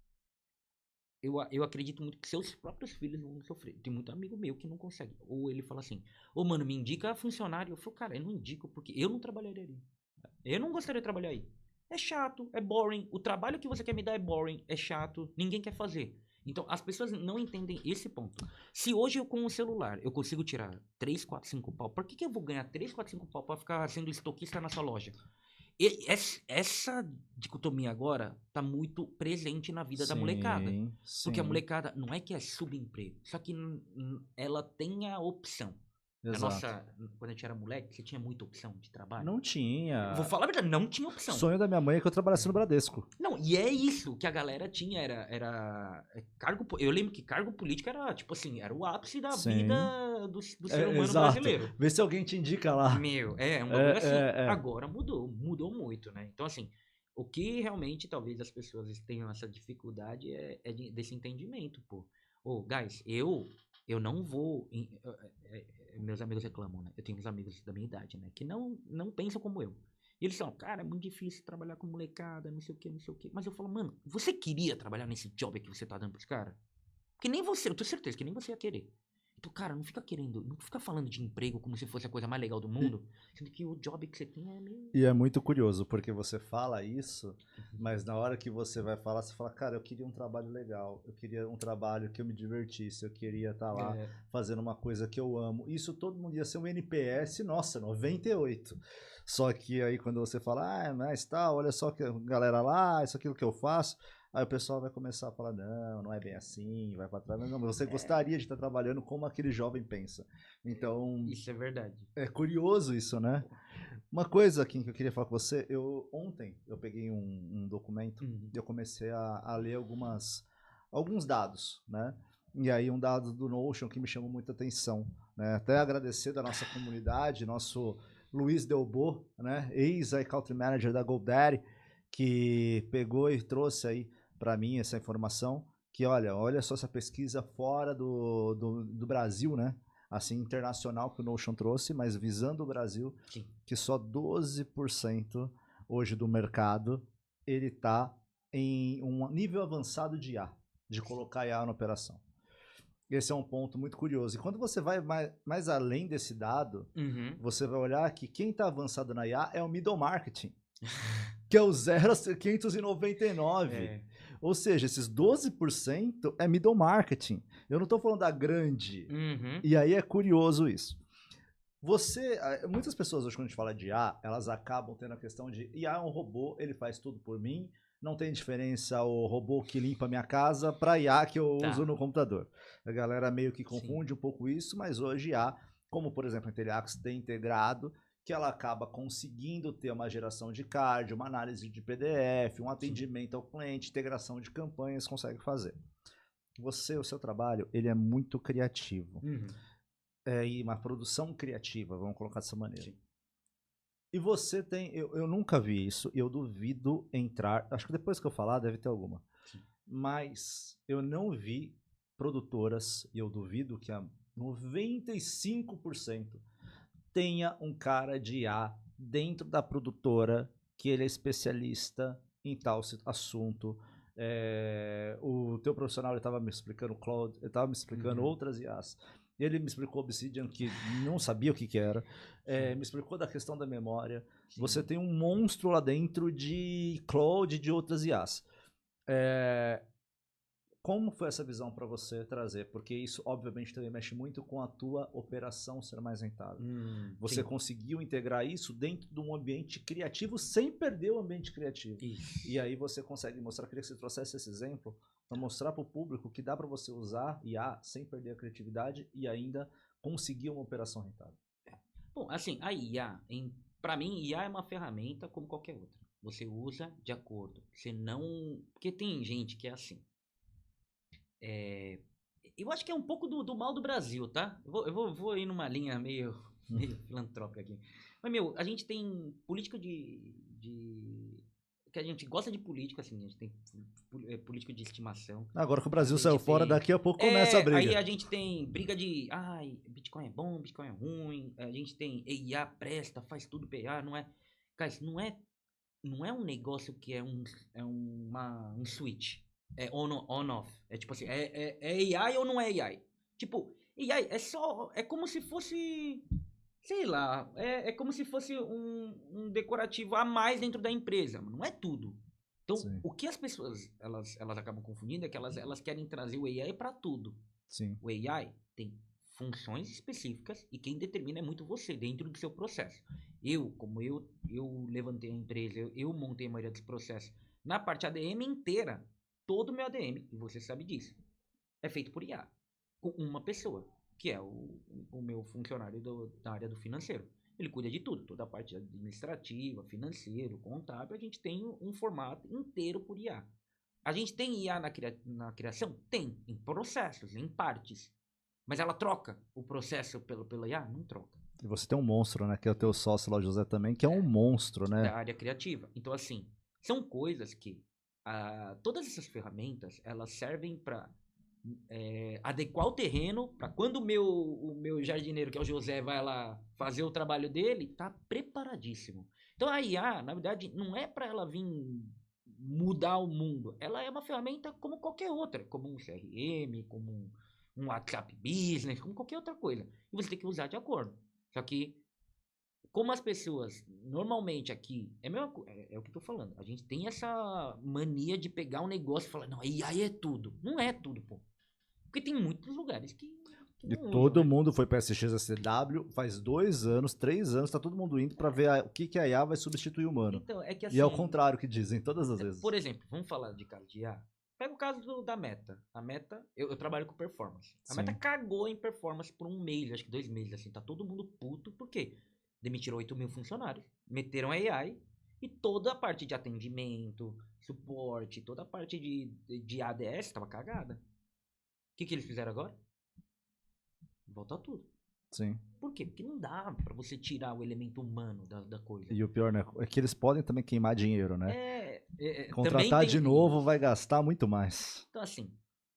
eu acredito muito que seus próprios filhos vão sofrer. Tem muito amigo meu que não consegue. Ou ele fala assim, ô mano, me indica funcionário. Eu falo, cara, eu não indico porque eu não trabalharia ali. Eu não gostaria de trabalhar aí. É chato, é boring. O trabalho que você quer me dar é boring, é chato, ninguém quer fazer. Então, as pessoas não entendem esse ponto. Se hoje eu com o celular eu consigo tirar 3, 4, 5 pau, por que eu vou ganhar 3, 4, 5 pau pra ficar sendo estoquista na sua loja? Essa dicotomia agora tá muito presente na vida da molecada. Porque a molecada não é que é subemprego, só que ela tem a opção. Quando a gente era moleque, você tinha muita opção de trabalho? Não tinha. Vou falar a verdade, não tinha opção. O sonho da minha mãe é que eu trabalhasse no Bradesco. Não, e é isso que a galera tinha, era cargo. Eu lembro que cargo político era, tipo assim, era o ápice da vida do ser humano brasileiro. Vê se alguém te indica lá. Meu, um bagulho assim. Agora mudou muito, né? Então, assim, o que realmente talvez as pessoas tenham essa dificuldade é desse entendimento, pô. Ô, guys, eu não vou. Meus amigos reclamam, né? Eu tenho uns amigos da minha idade, né? Que não pensam como eu. E eles falam, cara, é muito difícil trabalhar com molecada, não sei o que, não sei o que. Mas eu falo, mano, você queria trabalhar nesse job que você tá dando pros caras? Porque nem você, eu tenho certeza que nem você ia querer. Então, cara, não fica falando de emprego como se fosse a coisa mais legal do mundo, sendo que o job que você tem é meio... E é muito curioso, porque você fala isso, mas na hora que você vai falar, você fala, cara, eu queria um trabalho legal, eu queria um trabalho que eu me divertisse, eu queria estar lá fazendo uma coisa que eu amo. Isso todo mundo ia ser um NPS, nossa, 98. Só que aí quando você fala, mas tá, olha só que galera lá, isso aquilo que eu faço... Aí o pessoal vai começar a falar, não é bem assim, vai pra trás. Não, mas você gostaria de estar trabalhando como aquele jovem pensa. Então... Isso é verdade. É curioso isso, né? Uma coisa, Kim, que eu queria falar com você, ontem eu peguei um documento e eu comecei a ler alguns dados, né? E aí um dado do Notion que me chamou muita atenção, né? Até agradecer da nossa comunidade, nosso Luiz Delbo, né? Ex-Country Manager da GoDaddy, que pegou e trouxe aí para mim essa informação, que olha só essa pesquisa fora do Brasil, né? Assim, internacional que o Notion trouxe, mas visando o Brasil, sim, que só 12% hoje do mercado, ele tá em um nível avançado de IA, de colocar IA na operação. Esse é um ponto muito curioso. E quando você vai mais além desse dado, você vai olhar que quem está avançado na IA é o middle marketing, que é o 0 a 599. Ou seja, esses 12% é middle marketing. Eu não estou falando da grande. E aí é curioso isso. Muitas pessoas hoje quando a gente fala de IA, elas acabam tendo a questão de IA é um robô, ele faz tudo por mim, não tem diferença o robô que limpa a minha casa para IA que eu uso no computador. A galera meio que confunde um pouco isso, mas hoje IA, como por exemplo a Inteliax tem integrado, que ela acaba conseguindo ter uma geração de card, uma análise de PDF, um atendimento ao cliente, integração de campanhas, consegue fazer. O seu trabalho, ele é muito criativo. E uma produção criativa, vamos colocar dessa maneira. Sim. E você tem, eu nunca vi isso, eu duvido entrar, acho que depois que eu falar deve ter alguma, Sim. mas eu não vi produtoras, e eu duvido que a 95% tenha um cara de IA dentro da produtora que ele é especialista em tal assunto. O teu profissional estava me explicando Cloud, ele estava me explicando outras IAs. Ele me explicou Obsidian, que não sabia o que era. Me explicou da questão da memória. Sim. Você tem um monstro lá dentro de Cloud e de outras IAs. Como foi essa visão para você trazer? Porque isso, obviamente, também mexe muito com a tua operação ser mais rentável. Você conseguiu integrar isso dentro de um ambiente criativo sem perder o ambiente criativo. Isso. E aí você consegue mostrar, eu queria que você trouxesse esse exemplo, para mostrar para o público que dá para você usar IA sem perder a criatividade e ainda conseguir uma operação rentável. Bom, assim, a IA, para mim, IA é uma ferramenta como qualquer outra. Você usa de acordo. Você não... Porque tem gente que é assim. Eu acho que é um pouco do mal do Brasil, tá? Eu vou ir numa linha meio filantrópica aqui. Mas, a gente tem político que a gente gosta de político, assim, a gente tem político de estimação. Agora que o Brasil saiu fora, daqui a pouco começa a briga. Aí a gente tem briga de, Bitcoin é bom, Bitcoin é ruim, a gente tem IA presta, faz tudo PA, não é... Cara, isso não é um negócio que é um switch. É on-off. É tipo assim, é AI ou não é AI? Tipo, AI é como se fosse, sei lá, é como se fosse um decorativo a mais dentro da empresa, não é tudo. Então, sim, o que as pessoas, elas acabam confundindo é que elas querem trazer o AI para tudo. Sim. O AI tem funções específicas e quem determina é muito você, dentro do seu processo. Como eu levantei a empresa, eu montei a maioria dos processos. Na parte ADM inteira, todo o meu ADM, e você sabe disso, é feito por IA, com uma pessoa, que é o meu funcionário da área do financeiro. Ele cuida de tudo, toda a parte administrativa, financeiro, contábil, a gente tem um formato inteiro por IA. A gente tem IA na criação? Tem, em processos, em partes. Mas ela troca o processo pela IA? Não troca. E você tem um monstro, né? Que é o teu sócio lá, José, também, que é um monstro, né? Da área criativa. Então, assim, são coisas que todas essas ferramentas, elas servem para adequar o terreno para quando o meu jardineiro, que é o José, vai lá fazer o trabalho dele, tá preparadíssimo. Então a IA, na verdade, não é para ela vir mudar o mundo. Ela é uma ferramenta como qualquer outra, como um CRM, como um WhatsApp Business, como qualquer outra coisa. E você tem que usar de acordo. Só que como as pessoas, normalmente aqui, é o que eu tô falando, a gente tem essa mania de pegar um negócio e falar, não, AI é tudo. Não é tudo, pô. Porque tem muitos lugares que e todo mundo foi para SXSW faz 2 anos, 3 anos, tá todo mundo indo para ver o que a IA vai substituir o humano. Então, é que assim, e é o contrário que dizem todas as vezes. Por exemplo, vamos falar de caso de IA. Pega o caso da Meta. A Meta, eu trabalho com performance. A Meta cagou em performance por 1 mês, acho que 2 meses, assim. Tá todo mundo puto, por quê? Demitiram 8 mil funcionários, meteram AI e toda a parte de atendimento, suporte, toda a parte de ADS estava cagada. O que eles fizeram agora? Volta tudo. Sim. Por quê? Porque não dá pra você tirar o elemento humano da coisa. E o pior, né? É que eles podem também queimar dinheiro, né? Contratar de novo vai gastar muito mais. Então, assim,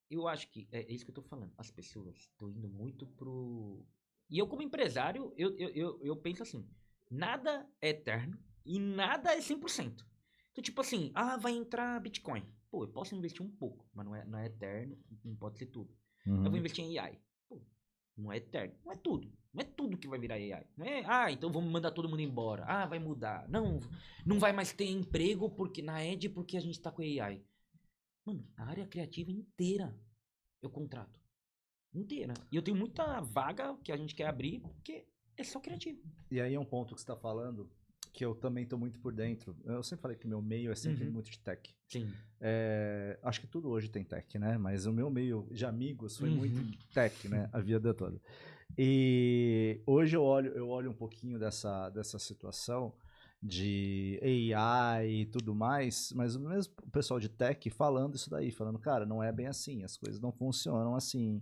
eu acho que é isso que eu tô falando. As pessoas estão indo muito pro... E eu, como empresário, eu penso assim, nada é eterno e nada é 100%. Então, tipo assim, vai entrar Bitcoin. Pô, eu posso investir um pouco, mas não é eterno, não pode ser tudo. Eu vou investir em AI. Pô, não é eterno, não é tudo. Não é tudo que vai virar AI. Não é, então vamos mandar todo mundo embora. Vai mudar. Não vai mais ter emprego na Ed porque a gente tá com AI. Mano, a área criativa inteira eu contrato. Inteira. E eu tenho muita vaga que a gente quer abrir porque é só criativo. E aí é um ponto que você tá falando que eu também tô muito por dentro. Eu sempre falei que meu meio é sempre muito de tech. Sim. Acho que tudo hoje tem tech, né? Mas o meu meio de amigos foi muito tech, né? A vida toda. E hoje eu olho um pouquinho dessa situação de AI e tudo mais, mas o mesmo pessoal de tech falando isso daí, falando, cara, não é bem assim, as coisas não funcionam assim,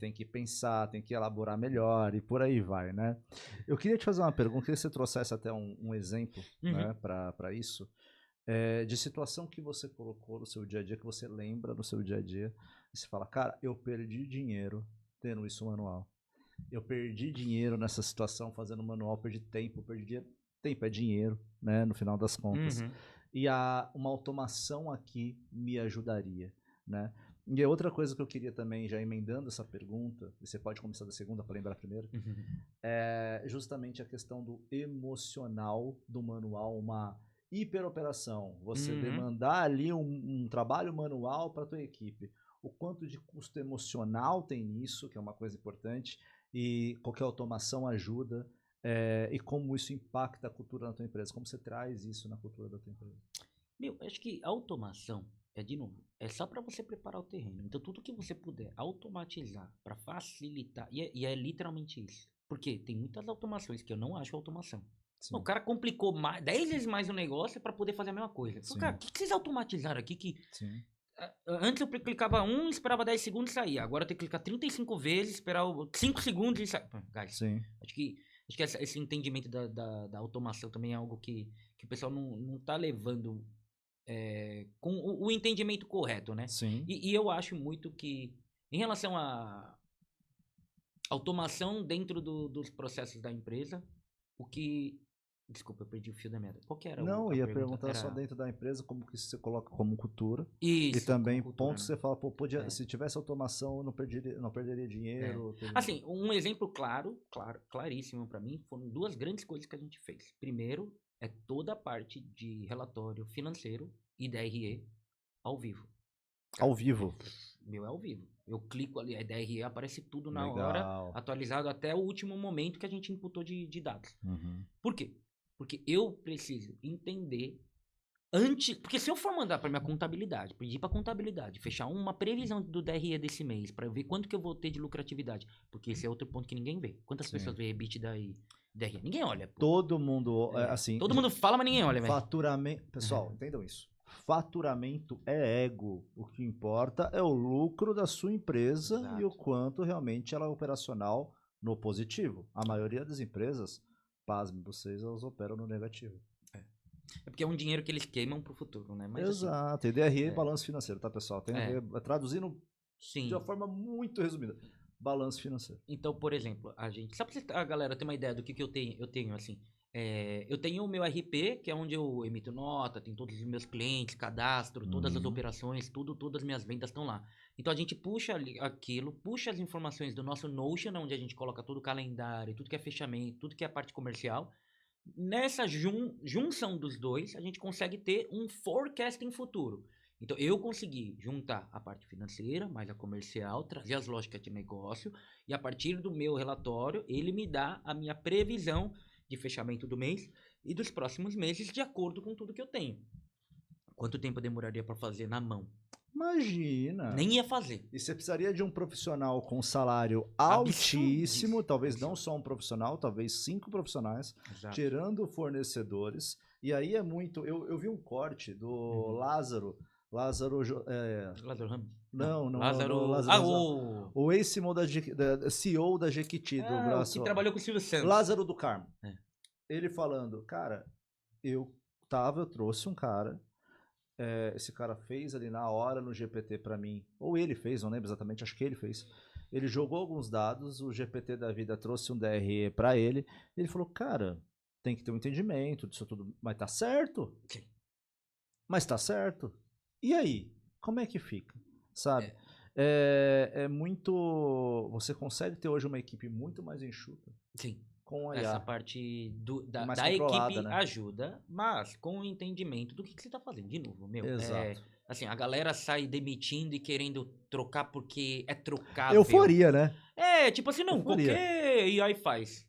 tem que pensar, tem que elaborar melhor e por aí vai, né? Eu queria te fazer uma pergunta, queria que você trouxesse até um exemplo, Uhum. né, para isso, de situação que você colocou no seu dia a dia, que você lembra no seu dia a dia, e você fala, cara, eu perdi dinheiro tendo isso manual. Eu perdi dinheiro nessa situação fazendo manual, perdi tempo, perdi dinheiro. Tempo é dinheiro, né? No final das contas. Uhum. E uma automação aqui me ajudaria, né? E a outra coisa que eu queria também, já emendando essa pergunta, e você pode começar da segunda para lembrar primeiro, Uhum. é justamente a questão do emocional do manual, uma hiperoperação. Você Uhum. demandar ali um trabalho manual para a tua equipe. O quanto de custo emocional tem nisso, que é uma coisa importante, e qualquer automação ajuda, e como isso impacta a cultura da tua empresa, como você traz isso na cultura da tua empresa. Meu, acho que automação é, de novo, é só para você preparar o terreno. Então, tudo que você puder automatizar para facilitar, e é literalmente isso. Porque tem muitas automações que eu não acho automação. O Sim, cara complicou 10 vezes mais o negócio para poder fazer a mesma coisa. Falei, cara, sim, o que vocês automatizaram aqui que sim, antes eu clicava esperava 10 segundos e saía. Agora eu tenho que clicar 35 vezes, esperar 5 segundos e sair. Guys, sim. acho que, esse entendimento da automação também é algo que o pessoal não tá levando com o entendimento correto, né? Sim. E eu acho muito que, em relação à automação dentro dos processos da empresa, o que. Desculpa, eu perdi o fio da meada. Qual que era Não, a ia pergunta? perguntar só Era. dentro da empresa como que você coloca como cultura. E Isso, como também cultura, pontos que né? você fala, pô, podia, É, se tivesse automação, eu não perderia é. dinheiro. Assim, um exemplo claríssimo para mim, foram duas grandes coisas que a gente fez. Primeiro, é toda a parte de relatório financeiro e DRE ao vivo. Ao Cara, vivo. meu é ao vivo. Eu clico ali, a DRE aparece tudo na hora, Legal. atualizado até o último momento que a gente imputou de dados. Uhum. Por quê? Porque eu preciso entender antes. Porque se eu for mandar para minha contabilidade, pedir para contabilidade, fechar uma previsão do DRE desse mês, para eu ver quanto que eu vou ter de lucratividade. Porque esse é outro ponto que ninguém vê. Quantas pessoas Sim. vê EBITDA e DRE? Ninguém olha, pô. Todo mundo, assim, Todo mundo fala, mas ninguém olha, velho. faturamento. Pessoal, entendam isso. Faturamento é ego. O que importa é o lucro da sua empresa e o Exato. quanto realmente ela é operacional no positivo. A maioria das empresas, pasmem vocês, elas operam no negativo. É porque é um dinheiro que eles queimam pro futuro, né? Mas assim, Exato. E DRE é é, balanço financeiro, tá, pessoal? Tem a é, ver, traduzindo de uma sim. forma muito resumida, balanço financeiro. Então, por exemplo, a gente. Só pra a galera ter uma ideia do que eu tenho, assim. Eu tenho o meu RP, que é onde eu emito nota, tem todos os meus clientes, cadastro, todas as Uhum. operações, tudo, todas as minhas vendas estão lá. Então a gente puxa aquilo, puxa as informações do nosso Notion, onde a gente coloca todo o calendário, tudo que é fechamento, tudo que é parte comercial. Nessa junção dos dois, a gente consegue ter um forecasting futuro. Então, eu consegui juntar a parte financeira, mais a comercial, trazer as lógicas de negócio, e a partir do meu relatório, ele me dá a minha previsão de fechamento do mês e dos próximos meses, de acordo com tudo que eu tenho. Quanto tempo eu demoraria para fazer na mão? Imagina. Nem ia fazer. E você precisaria de um profissional com salário altíssimo, Absurdíssimo. talvez não Absurdo. só um profissional, talvez 5 profissionais, Exato. tirando fornecedores. E aí é muito. Eu vi um corte do Uhum. Lázaro. Lázaro. Lázaro Ramos? Não. Não, Lázaro. Lázaro. Ah, o. O ex-CEO CEO da Jequiti, do Ah, o que braço. trabalhou com o Silvio Santos. Lázaro do Carmo. É. Ele falando, cara, eu trouxe um cara. Esse cara fez ali na hora no GPT pra mim, ou ele fez, não lembro exatamente, acho que ele fez. Ele jogou alguns dados, o GPT da vida trouxe um DRE pra ele, e ele falou, cara, tem que ter um entendimento disso tudo, mas tá certo? Sim. Mas tá certo? E aí? Como é que fica? Sabe? É. É muito. Você consegue ter hoje uma equipe muito mais enxuta Sim. com a Essa IA parte e mais da controlada, equipe né? ajuda, mas com o entendimento do que você tá fazendo. De novo, meu. Exato. Assim, a galera sai demitindo e querendo trocar porque é trocável. Euforia, né? Tipo assim, não, Euforia. qualquer AI faz.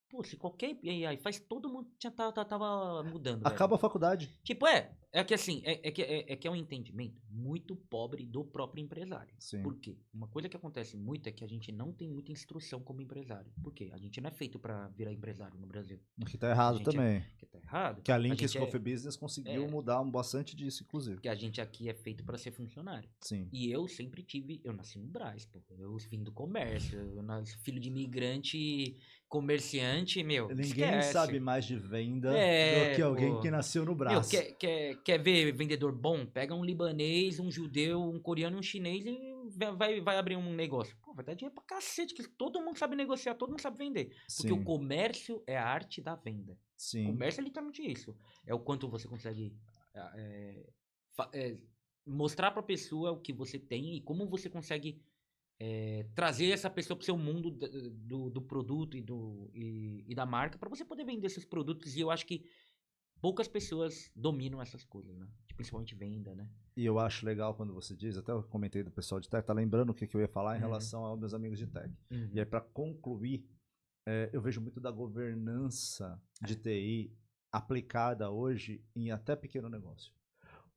Pô, se qualquer AI faz, todo mundo tava mudando, velho. Acaba a faculdade. Tipo, é que assim, é que é um entendimento muito pobre do próprio empresário. Sim. Por quê? Uma coisa que acontece muito é que a gente não tem muita instrução como empresário. Por quê? A gente não é feito pra virar empresário no Brasil. O que tá errado gente também. Que tá errado. Que a gente Links Coffee Business conseguiu mudar bastante disso, inclusive. Porque a gente aqui é feito pra ser funcionário. Sim. E eu sempre eu nasci no Brás, pô. Eu vim do comércio, eu nasci filho de imigrante, comerciante, meu. Ninguém esquece. sabe mais de venda do que alguém que nasceu no Brás. Meu, quer ver vendedor bom? Pega um libanês, um judeu, um coreano, um chinês e vai abrir um negócio. Pô, vai dar dinheiro pra cacete, que todo mundo sabe negociar, todo mundo sabe vender. Porque o comércio é a arte da venda. Sim. O comércio é literalmente isso. É o quanto você consegue mostrar pra pessoa o que você tem e como você consegue trazer essa pessoa pro seu mundo do produto e da marca pra você poder vender esses produtos. E eu acho que poucas pessoas dominam essas coisas, né? Principalmente venda, né? E eu acho legal quando você diz, até eu comentei do pessoal de tech, tá lembrando o que eu ia falar em relação aos meus amigos de tech. E aí, para concluir, eu vejo muito da governança de TI aplicada hoje em até pequeno negócio.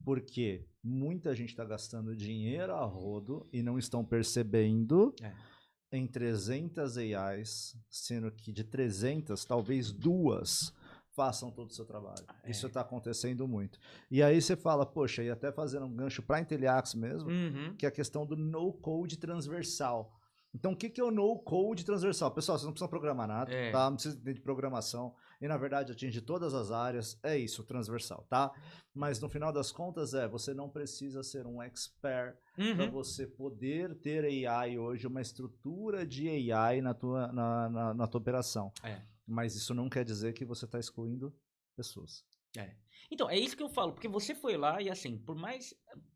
Porque muita gente está gastando dinheiro a rodo e não estão percebendo em 300 AIs, sendo que de 300, talvez 2 façam todo o seu trabalho. Isso está acontecendo muito. E aí você fala, poxa, e até fazendo um gancho para Inteliax mesmo, que é a questão do no-code transversal. Então, o que é o no-code transversal? Pessoal, vocês não precisam programar nada, tá? Não precisa de programação. E, na verdade, atinge todas as áreas. É isso, transversal, tá? Mas, no final das contas, você não precisa ser um expert para você poder ter AI hoje, uma estrutura de AI na tua operação. Mas isso não quer dizer que você está excluindo pessoas. Então, é isso que eu falo, porque você foi lá e assim, por mais...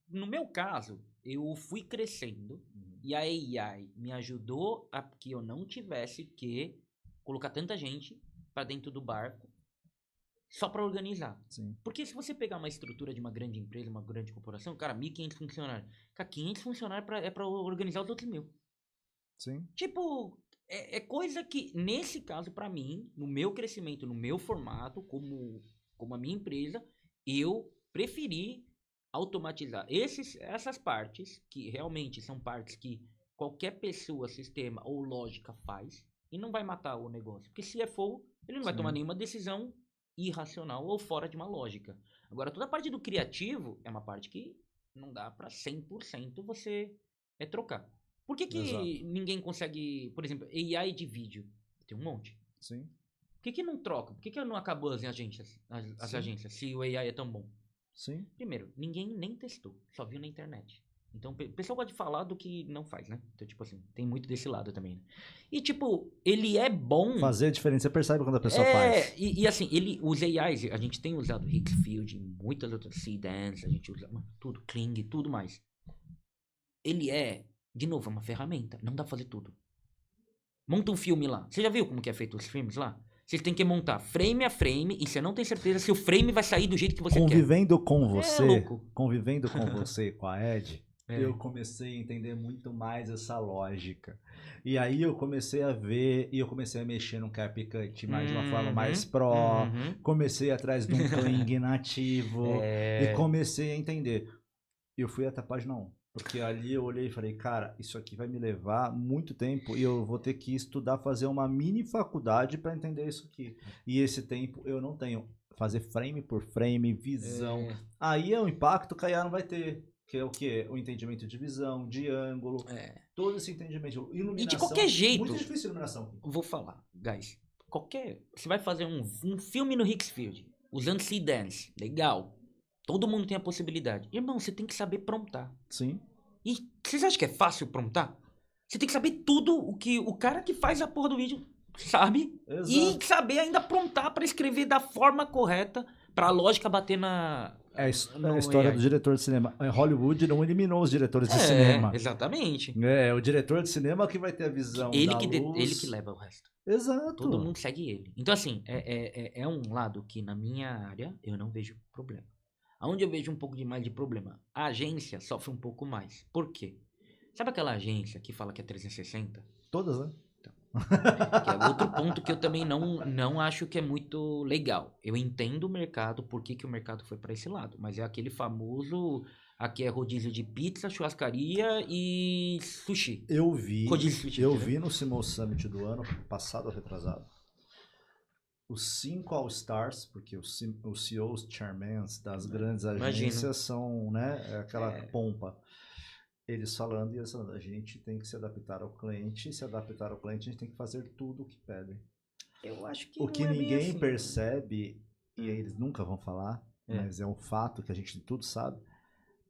No meu caso, eu fui crescendo e a AI me ajudou a que eu não tivesse que colocar tanta gente para dentro do barco só para organizar. Sim. Porque se você pegar uma estrutura de uma grande empresa, uma grande corporação, cara, 1.500 funcionários. Cara, 500 funcionários é para organizar os outros 1.000. Sim. Tipo... É coisa que, nesse caso, pra mim, no meu crescimento, no meu formato, como a minha empresa, eu preferi automatizar essas partes, que realmente são partes que qualquer pessoa, sistema ou lógica faz, e não vai matar o negócio. Porque se for, ele não vai tomar nenhuma decisão irracional ou fora de uma lógica. Agora, toda a parte do criativo é uma parte que não dá pra 100% você trocar. Por que ninguém consegue, por exemplo, AI de vídeo? Tem um monte. Sim. Por que não troca? Por que não acabou as agências, se o AI é tão bom? Sim. Primeiro, ninguém nem testou, só viu na internet. Então, o pessoal pode falar do que não faz, né? Então, tipo assim, tem muito desse lado também, né? E, tipo, ele é bom... Fazer a diferença, você percebe quando a pessoa faz. E assim, os AIs, a gente tem usado Higgsfield, muitas outras, Seedance, a gente usa tudo, Kling, tudo mais. Ele de novo, é uma ferramenta. Não dá pra fazer tudo. Monta um filme lá. Você já viu como que é feito os filmes lá? Você tem que montar frame a frame e você não tem certeza se o frame vai sair do jeito que você Convivendo quer. com você, louco. convivendo com você, com a Ed, eu comecei a entender muito mais essa lógica. E aí eu comecei a ver, e eu comecei a mexer no CapCut mais de uma forma mais pro, comecei atrás de um Kling nativo, e comecei a entender. Eu fui até a página 1. Porque ali eu olhei e falei, cara, isso aqui vai me levar muito tempo e eu vou ter que estudar, fazer uma mini faculdade para entender isso aqui. E esse tempo eu não tenho. Fazer frame por frame, visão. Aí é o impacto que a IA não vai ter. Que é o quê? O entendimento de visão, de ângulo. Todo esse entendimento. Iluminação. E de qualquer jeito. Muito difícil iluminação. Vou falar, guys. Você vai fazer um filme no Higgsfield, usando Seedance. Legal. Todo mundo tem a possibilidade. Irmão, você tem que saber promptar. Sim. E vocês acham que é fácil promptar? Você tem que saber tudo o que o cara que faz a porra do vídeo sabe. Exato. E saber ainda promptar pra escrever da forma correta, pra lógica bater na... É a história do diretor de cinema. Hollywood não eliminou os diretores de cinema. Exatamente. É o diretor de cinema que vai ter a visão da luz. Ele que leva o resto. Exato. Todo mundo segue ele. Então, assim, é um lado que na minha área eu não vejo problema. Aonde eu vejo um pouco de mais de problema? A agência sofre um pouco mais. Por quê? Sabe aquela agência que fala que é 360? Todas, né? Então, Que é outro ponto que eu também não acho que é muito legal. Eu entendo o mercado, por que que o mercado foi para esse lado, mas é aquele famoso, aqui é rodízio de pizza, churrascaria e sushi. Eu vi, Rodízio de sushi, eu entendeu? vi no Simul Summit do ano passado ou retrasado, os 5 All-Stars, porque os CEOs, chairmans das grandes Imagino. agências são, né, aquela pompa. Eles falando e eles falando, a gente tem que se adaptar ao cliente, e se adaptar ao cliente a gente tem que fazer tudo o que pedem. Eu acho que O não que é bem ninguém assim. percebe, e eles nunca vão falar, É. mas é um fato que a gente tudo sabe,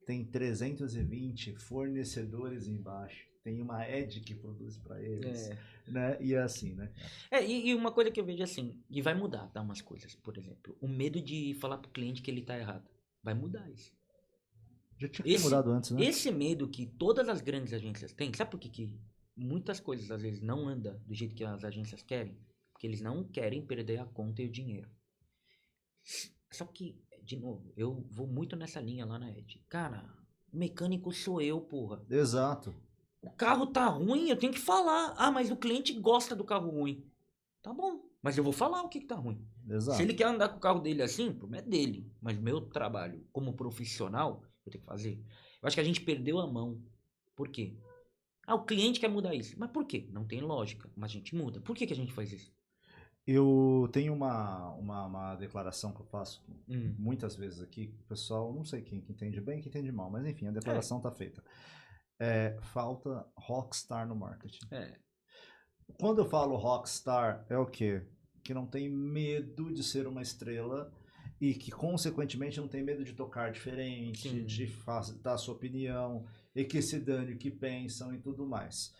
tem 320 fornecedores embaixo. Tem uma Ed que produz para eles, É. né? E é assim, né? E uma coisa que eu vejo assim, e vai mudar, tá? Umas coisas, por exemplo, o medo de falar pro cliente que ele tá errado. Vai mudar isso. Já tinha que ter mudado antes, né? Esse medo que todas as grandes agências têm, sabe por que muitas coisas às vezes não andam do jeito que as agências querem? Porque eles não querem perder a conta e o dinheiro. Só que, de novo, eu vou muito nessa linha lá na Ed. Cara, mecânico sou eu, porra. Exato. O carro tá ruim, eu tenho que falar. Ah, mas o cliente gosta do carro ruim. Tá bom, mas eu vou falar o que tá ruim. Se ele Exato. quer andar com o carro dele assim, o problema é dele. Mas meu trabalho como profissional, eu tenho que fazer. Eu acho que a gente perdeu a mão. Por quê? Ah, o cliente quer mudar isso. Mas por quê? Não tem lógica. Mas a gente muda. Por que que a gente faz isso? Eu tenho uma declaração que eu faço Hum. muitas vezes aqui, o pessoal, não sei quem que entende bem, quem entende mal, mas enfim, a É, declaração tá feita. Falta rockstar no marketing. é. Quando eu falo rockstar, é o quê? Que não tem medo de ser uma estrela e que, consequentemente, não tem medo de tocar diferente, Sim. de dar a sua opinião, e que se dane o que pensam e tudo mais.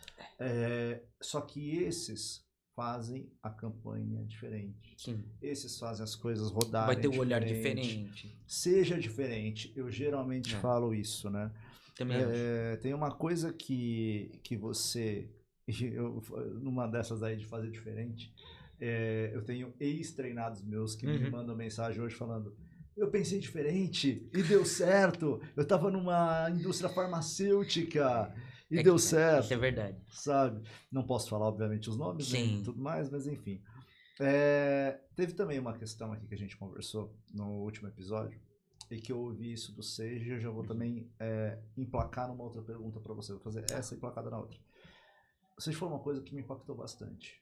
Só que esses fazem a campanha diferente. Sim. Esses fazem as coisas rodarem Vai ter um olhar diferente. diferente. Seja diferente. Eu geralmente É. falo isso, né? Também acho. Tem uma coisa que você, numa dessas aí de fazer diferente, eu tenho ex-treinados meus que me Uhum. mandam mensagem hoje falando: eu pensei diferente e deu certo. Eu estava numa indústria farmacêutica e deu certo. Isso é verdade. Sabe? Não posso falar, obviamente, os nomes nem Sim. tudo mais, mas enfim. Teve também uma questão aqui que a gente conversou no último episódio e que eu ouvi isso do Sage e eu já vou também emplacar numa outra pergunta para você. Vou fazer essa emplacada na outra. O Sage falou uma coisa que me impactou bastante.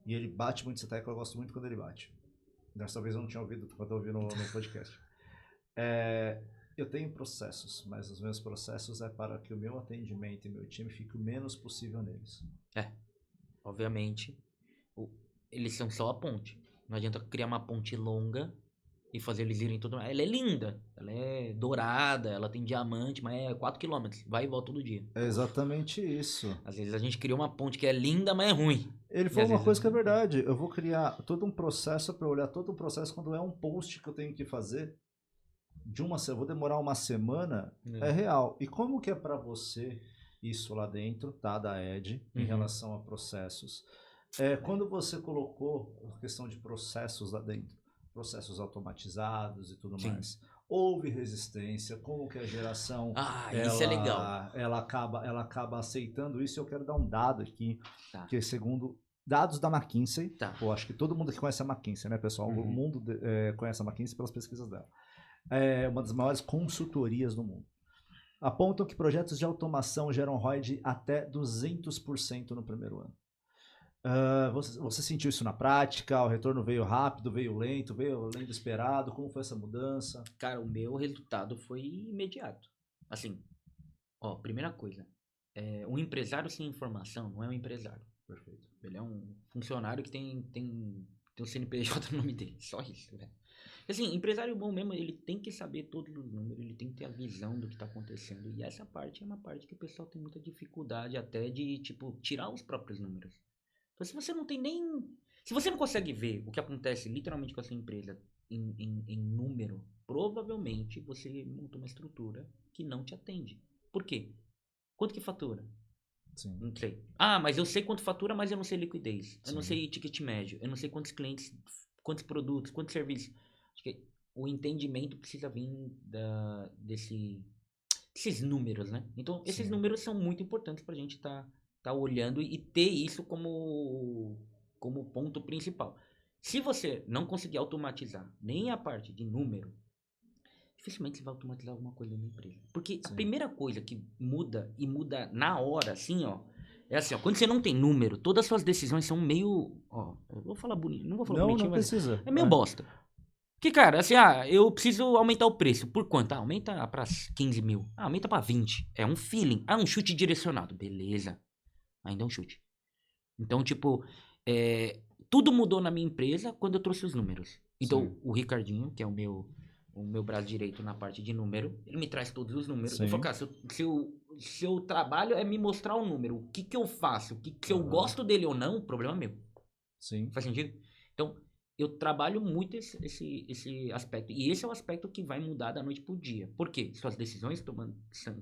E ele bate muito essa tecla, eu gosto muito quando ele bate. Dessa vez eu não tinha ouvido quando eu ouvi no podcast. Eu tenho processos, mas os meus processos é para que o meu atendimento e meu time fique o menos possível neles. Obviamente, eles são só a ponte. Não adianta criar uma ponte longa e fazer eles irem tudo. Ela é linda, ela é dourada, ela tem diamante, mas é 4 km. Vai e volta todo dia. É exatamente isso. Às vezes a gente criou uma ponte que é linda, mas é ruim. Ele E falou às uma vezes coisa que é verdade. Eu vou criar todo um processo para olhar todo um processo quando é um post que eu tenho que fazer de uma semana. Vou demorar uma semana. É real. E como que é para você isso lá dentro, tá? Da Ed, em relação a processos? Quando você colocou a questão de processos lá dentro, processos automatizados e tudo Sim. mais, houve resistência? Como que a geração isso é legal. ela acaba aceitando isso? Eu quero dar um dado aqui, Tá. que segundo dados da McKinsey, Tá. pô, acho que todo mundo aqui conhece a McKinsey, né, pessoal? O mundo conhece a McKinsey pelas pesquisas dela. É uma das maiores consultorias do mundo. Apontam que projetos de automação geram ROI de até 200% no primeiro ano. Você sentiu isso na prática? O retorno veio rápido, veio lento, veio além do esperado? Como foi essa mudança? Cara, o meu resultado foi imediato. Assim, ó, primeira coisa. Um empresário sem informação não é um empresário. Perfeito. Ele é um funcionário que tem um CNPJ no nome dele. Só isso, velho. Assim, empresário bom mesmo, ele tem que saber todos os números, ele tem que ter a visão do que tá acontecendo. E essa parte é uma parte que o pessoal tem muita dificuldade até de, tipo, tirar os próprios números. Então, se você não tem nem... Se você não consegue ver o que acontece literalmente com a sua empresa em número, provavelmente você montou uma estrutura que não te atende. Por quê? Quanto que fatura? Sim. Não sei. Ah, mas eu sei quanto fatura, mas eu não sei liquidez. Eu não Sim. sei ticket médio. Eu não sei quantos clientes, quantos produtos, quantos serviços. Acho que o entendimento precisa vir desses números, né? Então, esses Sim. números são muito importantes pra gente estar tá olhando e ter isso como ponto principal. Se você não conseguir automatizar nem a parte de número, dificilmente você vai automatizar alguma coisa na empresa. Porque a Sim. primeira coisa que muda, e muda na hora, assim, ó, é assim, ó, quando você não tem número, todas as suas decisões são meio, ó, eu vou falar bonito, não vou falar Não, bonitinho, não mas precisa. é meio bosta. Que, cara, assim, eu preciso aumentar o preço. Por quanto? Aumenta pra 15 mil. Aumenta pra 20. É um feeling. Um chute direcionado. Beleza. Ainda é um chute. Então, tipo, tudo mudou na minha empresa quando eu trouxe os números. Então, Sim. o Ricardinho, que é o meu braço direito na parte de número, ele me traz todos os números. Eu Sim. falo, cara, se eu trabalho é me mostrar o número, o que eu faço, se eu Aham. gosto dele ou não, o problema é meu. Sim. Faz sentido? Então, eu trabalho muito esse aspecto. E esse é o aspecto que vai mudar da noite pro dia. Por quê? Suas decisões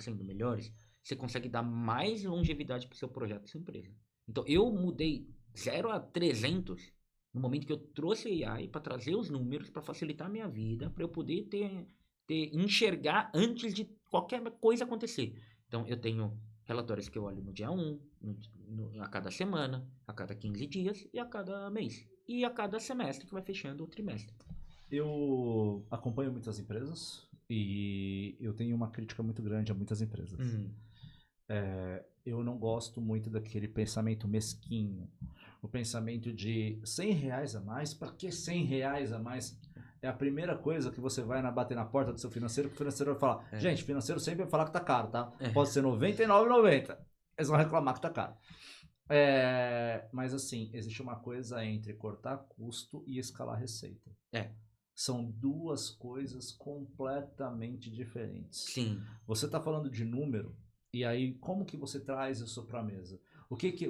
sendo melhores, você consegue dar mais longevidade pro seu projeto, pra sua empresa. Então, eu mudei 0 a 300 no momento que eu trouxe AI para trazer os números, para facilitar a minha vida, para eu poder enxergar antes de qualquer coisa acontecer. Então, eu tenho relatórios que eu olho no dia 1, a cada semana, a cada 15 dias e a cada mês. E a cada semestre que vai fechando o trimestre. Eu acompanho muitas empresas e eu tenho uma crítica muito grande a muitas empresas. Eu não gosto muito daquele pensamento mesquinho. O pensamento de R$ 100 a mais, para que R$ 100 a mais? É a primeira coisa que você vai bater na porta do seu financeiro, que o financeiro vai falar, gente, financeiro sempre vai falar que tá caro, tá? Pode ser R$ 99,90. Eles vão reclamar que tá caro. Mas assim, existe uma coisa entre cortar custo e escalar receita. São duas coisas completamente diferentes. Sim. Você está falando de número, e aí como que você traz isso para a mesa?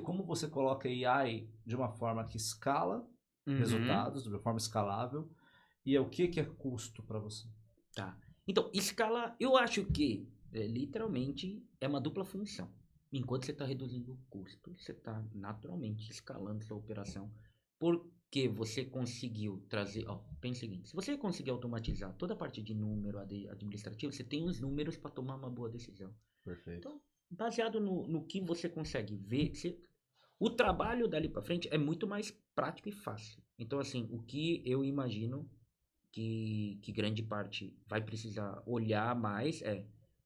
Como você coloca AI de uma forma que escala resultados, de uma forma escalável, e o que é custo para você? Tá. Então, escala, eu acho que literalmente é uma dupla função. Enquanto você está reduzindo o custo, você está naturalmente escalando sua operação, porque você conseguiu trazer. Ó, pensa o seguinte: se você conseguir automatizar toda a parte de número administrativo, você tem os números para tomar uma boa decisão. Perfeito. Então, baseado no que você consegue ver, o trabalho dali para frente é muito mais prático e fácil. Então, assim, o que eu imagino que grande parte vai precisar olhar mais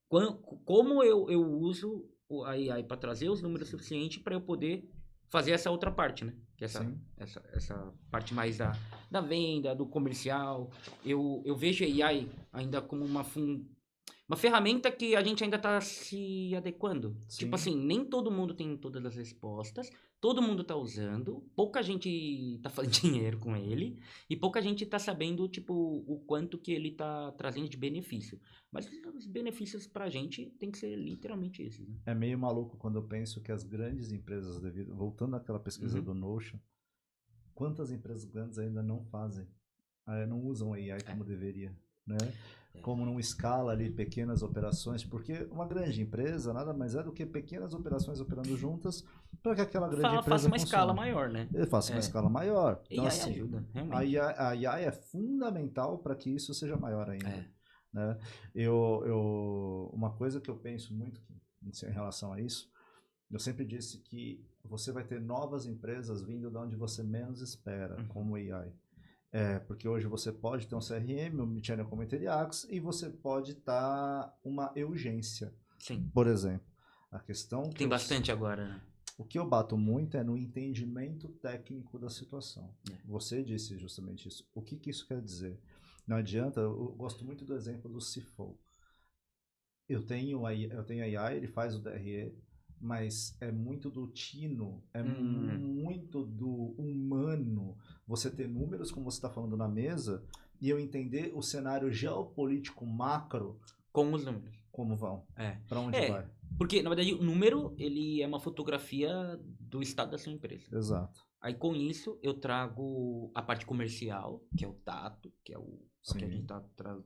como eu uso a AI para trazer os números suficientes para eu poder fazer essa outra parte, né? Que é essa parte mais da venda, do comercial. Eu vejo a AI ainda como uma ferramenta que a gente ainda está se adequando. Sim. Tipo assim, nem todo mundo tem todas as respostas, todo mundo está usando, pouca gente está fazendo dinheiro com ele e pouca gente está sabendo, tipo, o quanto que ele está trazendo de benefício. Mas os benefícios para a gente tem que ser literalmente esses. Né? É meio maluco quando eu penso que as grandes empresas, voltando àquela pesquisa do Notion, quantas empresas grandes ainda não fazem, não usam AI como deveria, né? Como não escala ali pequenas operações, porque uma grande empresa nada mais é do que pequenas operações operando juntas para que aquela grande empresa faça uma funcione. escala maior, né? Ele faça uma escala maior. E Então, AI assim, ajuda, realmente. a AI é fundamental para que isso seja maior ainda. Né? Uma coisa que eu penso muito em relação a isso, eu sempre disse que você vai ter novas empresas vindo de onde você menos espera, como AI. Porque hoje você pode ter um CRM, um Omnichannel Commentary Access, e você pode estar uma urgência. Sim. Por exemplo, a questão que tem bastante agora, né? O que eu bato muito é no entendimento técnico da situação. Você disse justamente isso. O que isso quer dizer? Não adianta, eu gosto muito do exemplo do CFO. Eu tenho a AI, ele faz o DRE, mas é muito do tino, é muito do humano. Você ter números, como você está falando na mesa, e eu entender o cenário geopolítico macro. Com os números. Como vão? Para onde vai? Porque, na verdade, o número, ele é uma fotografia do estado da sua empresa. Exato. Aí, com isso, eu trago a parte comercial, que é o tato, que é o que a gente está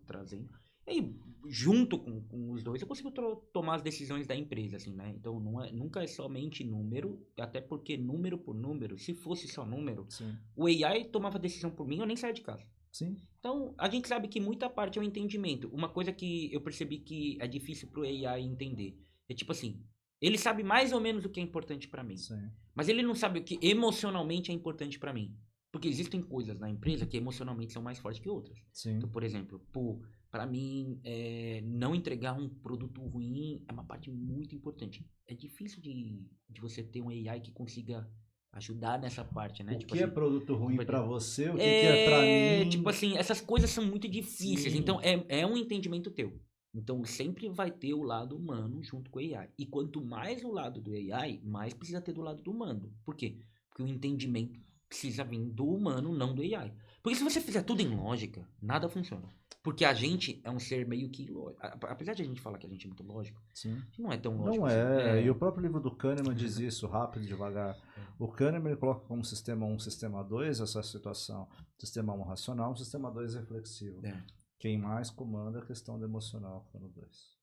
trazendo. E aí, junto com os dois, eu consigo tomar as decisões da empresa, assim, né? Então, nunca é somente número, até porque número por número, se fosse só número, o AI tomava decisão por mim, eu nem saia de casa. Sim. Então, a gente sabe que muita parte é o entendimento. Uma coisa que eu percebi que é difícil pro AI entender é tipo assim, Ele sabe mais ou menos o que é importante pra mim. Sim. Mas ele não sabe o que emocionalmente é importante pra mim. Porque existem coisas na empresa que emocionalmente são mais fortes que outras. Sim. Então, por exemplo, pra mim, não entregar um produto ruim é uma parte muito importante. É difícil de você ter um AI que consiga ajudar nessa parte, né? O Tipo que é assim, produto ruim pra você? O que é pra mim? tipo assim, essas coisas são muito difíceis. Sim. Então, é um entendimento teu. Então, sempre vai ter o lado humano junto com o AI. E quanto mais o lado do AI, mais precisa ter do lado do humano. Por quê? Porque o entendimento precisa vir do humano, não do AI. Porque se você fizer tudo em lógica, nada funciona. Porque a gente é um ser meio que lógico. Apesar de a gente falar que a gente é muito lógico, Sim. a gente não é tão lógico Não assim. é. E o próprio livro do Kahneman diz isso, rápido e devagar. O Kahneman ele coloca como sistema 1, sistema 2 essa situação. Sistema 1 racional, sistema 2 reflexivo. Quem mais comanda é a questão do emocional, que tá no 2.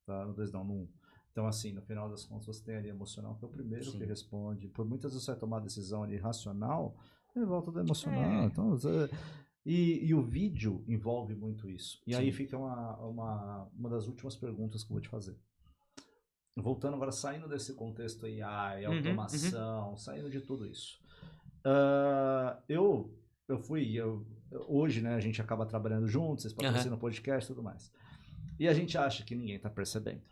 Tá? No 2 não, no 1. Então, assim, no final das contas, você tem ali emocional, que é o primeiro que responde. Por muitas vezes você vai tomar decisão ali racional, ele volta do emocional. Então, e o vídeo envolve muito isso. E aí fica uma das últimas perguntas que eu vou te fazer. Voltando agora, saindo desse contexto AI, automação, saindo de tudo isso. Hoje, né, a gente acaba trabalhando juntos, vocês patrocinam podcast e tudo mais. E a gente acha que ninguém tá percebendo,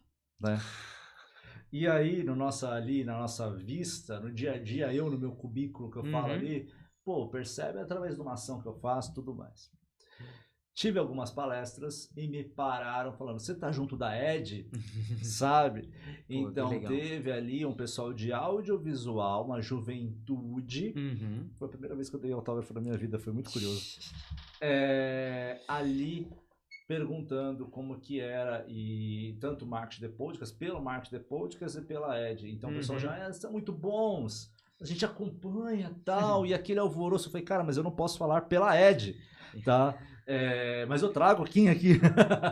né? E aí, na nossa vista, no dia a dia, eu no meu cubículo que eu falo ali, percebe através de uma ação que eu faço e tudo mais. Tive algumas palestras e me pararam falando, você tá junto da Ed? Sabe? Então teve ali um pessoal de audiovisual, uma juventude. Foi a primeira vez que eu dei autógrafo na minha vida, foi muito curioso. Ali perguntando como que era, e tanto o marketing de podcast, pelo marketing de podcast e pela Ed. Então o pessoal já são muito bons, a gente acompanha tal, e aquele alvoroço. Eu falei, cara, mas eu não posso falar pela Ed, tá? Mas eu trago quem aqui?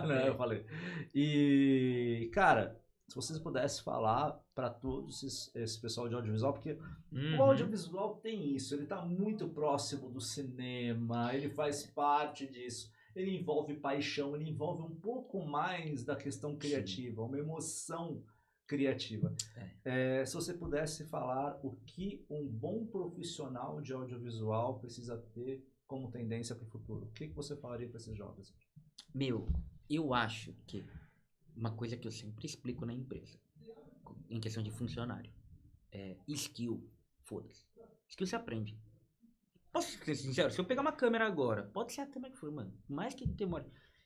Né, eu falei. E, cara, se vocês pudessem falar para todos esse pessoal de audiovisual, porque o audiovisual tem isso, ele tá muito próximo do cinema, ele faz parte disso. Ele envolve paixão, ele envolve um pouco mais da questão criativa, uma emoção criativa. Se você pudesse falar o que um bom profissional de audiovisual precisa ter como tendência para o futuro, o que você falaria para esses jovens? Eu acho que uma coisa que eu sempre explico na empresa, em questão de funcionário, skill, foda-se. Skill se aprende. Posso ser sincero? Se eu pegar uma câmera agora, pode ser a câmera que for, mano. Mais que demore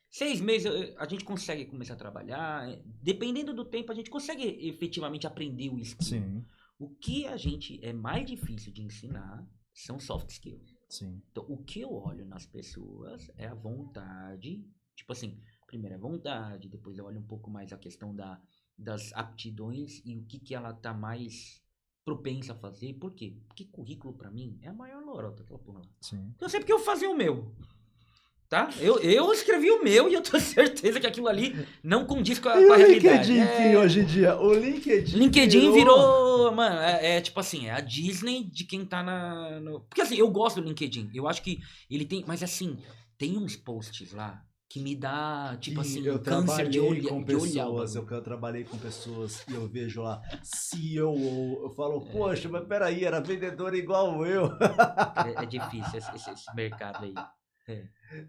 6 meses, a gente consegue começar a trabalhar. Dependendo do tempo, a gente consegue efetivamente aprender o skill. Sim. O que a gente é mais difícil de ensinar são soft skills. Sim. Então, o que eu olho nas pessoas é a vontade. Tipo assim, primeiro é vontade, depois eu olho um pouco mais a questão das aptidões e o que ela tá mais propensa a fazer. Por quê? Porque currículo pra mim é a maior lorota, aquela porra lá. Sim. Eu sei porque eu fazia o meu. Tá? Eu escrevi o meu e eu tenho certeza que aquilo ali não condiz com a realidade. LinkedIn hoje em dia, o LinkedIn virou, mano, tipo assim, é a Disney de quem tá Porque assim, eu gosto do LinkedIn, eu acho que ele tem, mas assim, tem uns posts lá que me dá, tipo assim, câncer de olhar. Eu trabalhei com pessoas e eu vejo lá CEO, eu falo, poxa, mas peraí, era vendedor igual eu. É difícil esse mercado aí.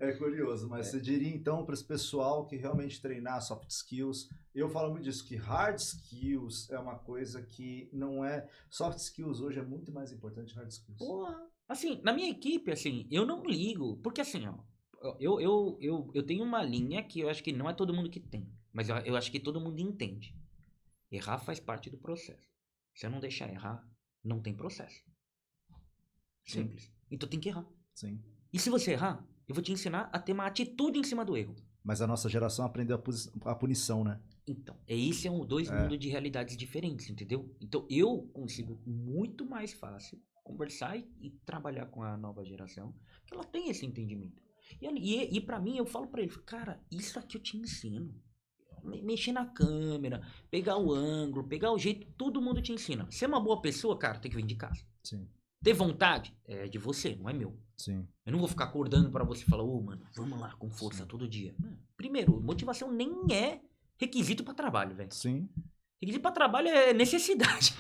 É curioso, mas você diria então para esse pessoal que realmente treinar soft skills, eu falo muito disso, que hard skills é uma coisa que não é, soft skills hoje é muito mais importante que hard skills. Porra, assim, na minha equipe, assim, eu não ligo, porque assim, ó, eu tenho uma linha que eu acho que não é todo mundo que tem, mas eu acho que todo mundo entende. Errar faz parte do processo. Se eu não deixar errar, não tem processo. Simples. Sim. Então tem que errar. Sim. E se você errar, eu vou te ensinar a ter uma atitude em cima do erro. Mas a nossa geração aprendeu a punição, né? Então, esse é dois mundos de realidades diferentes, entendeu? Então, eu consigo muito mais fácil conversar e trabalhar com a nova geração, que ela tem esse entendimento. E pra mim, eu falo pra ele, cara, isso aqui eu te ensino. Mexer na câmera, pegar o ângulo, pegar o jeito, todo mundo te ensina. Ser uma boa pessoa, cara, tem que vir de casa. Sim. Ter vontade é de você, não é meu. Sim. Eu não vou ficar acordando pra você e falar, mano, vamos lá com força todo dia. Primeiro, motivação nem é requisito pra trabalho, velho. Sim. Requisito pra trabalho é necessidade.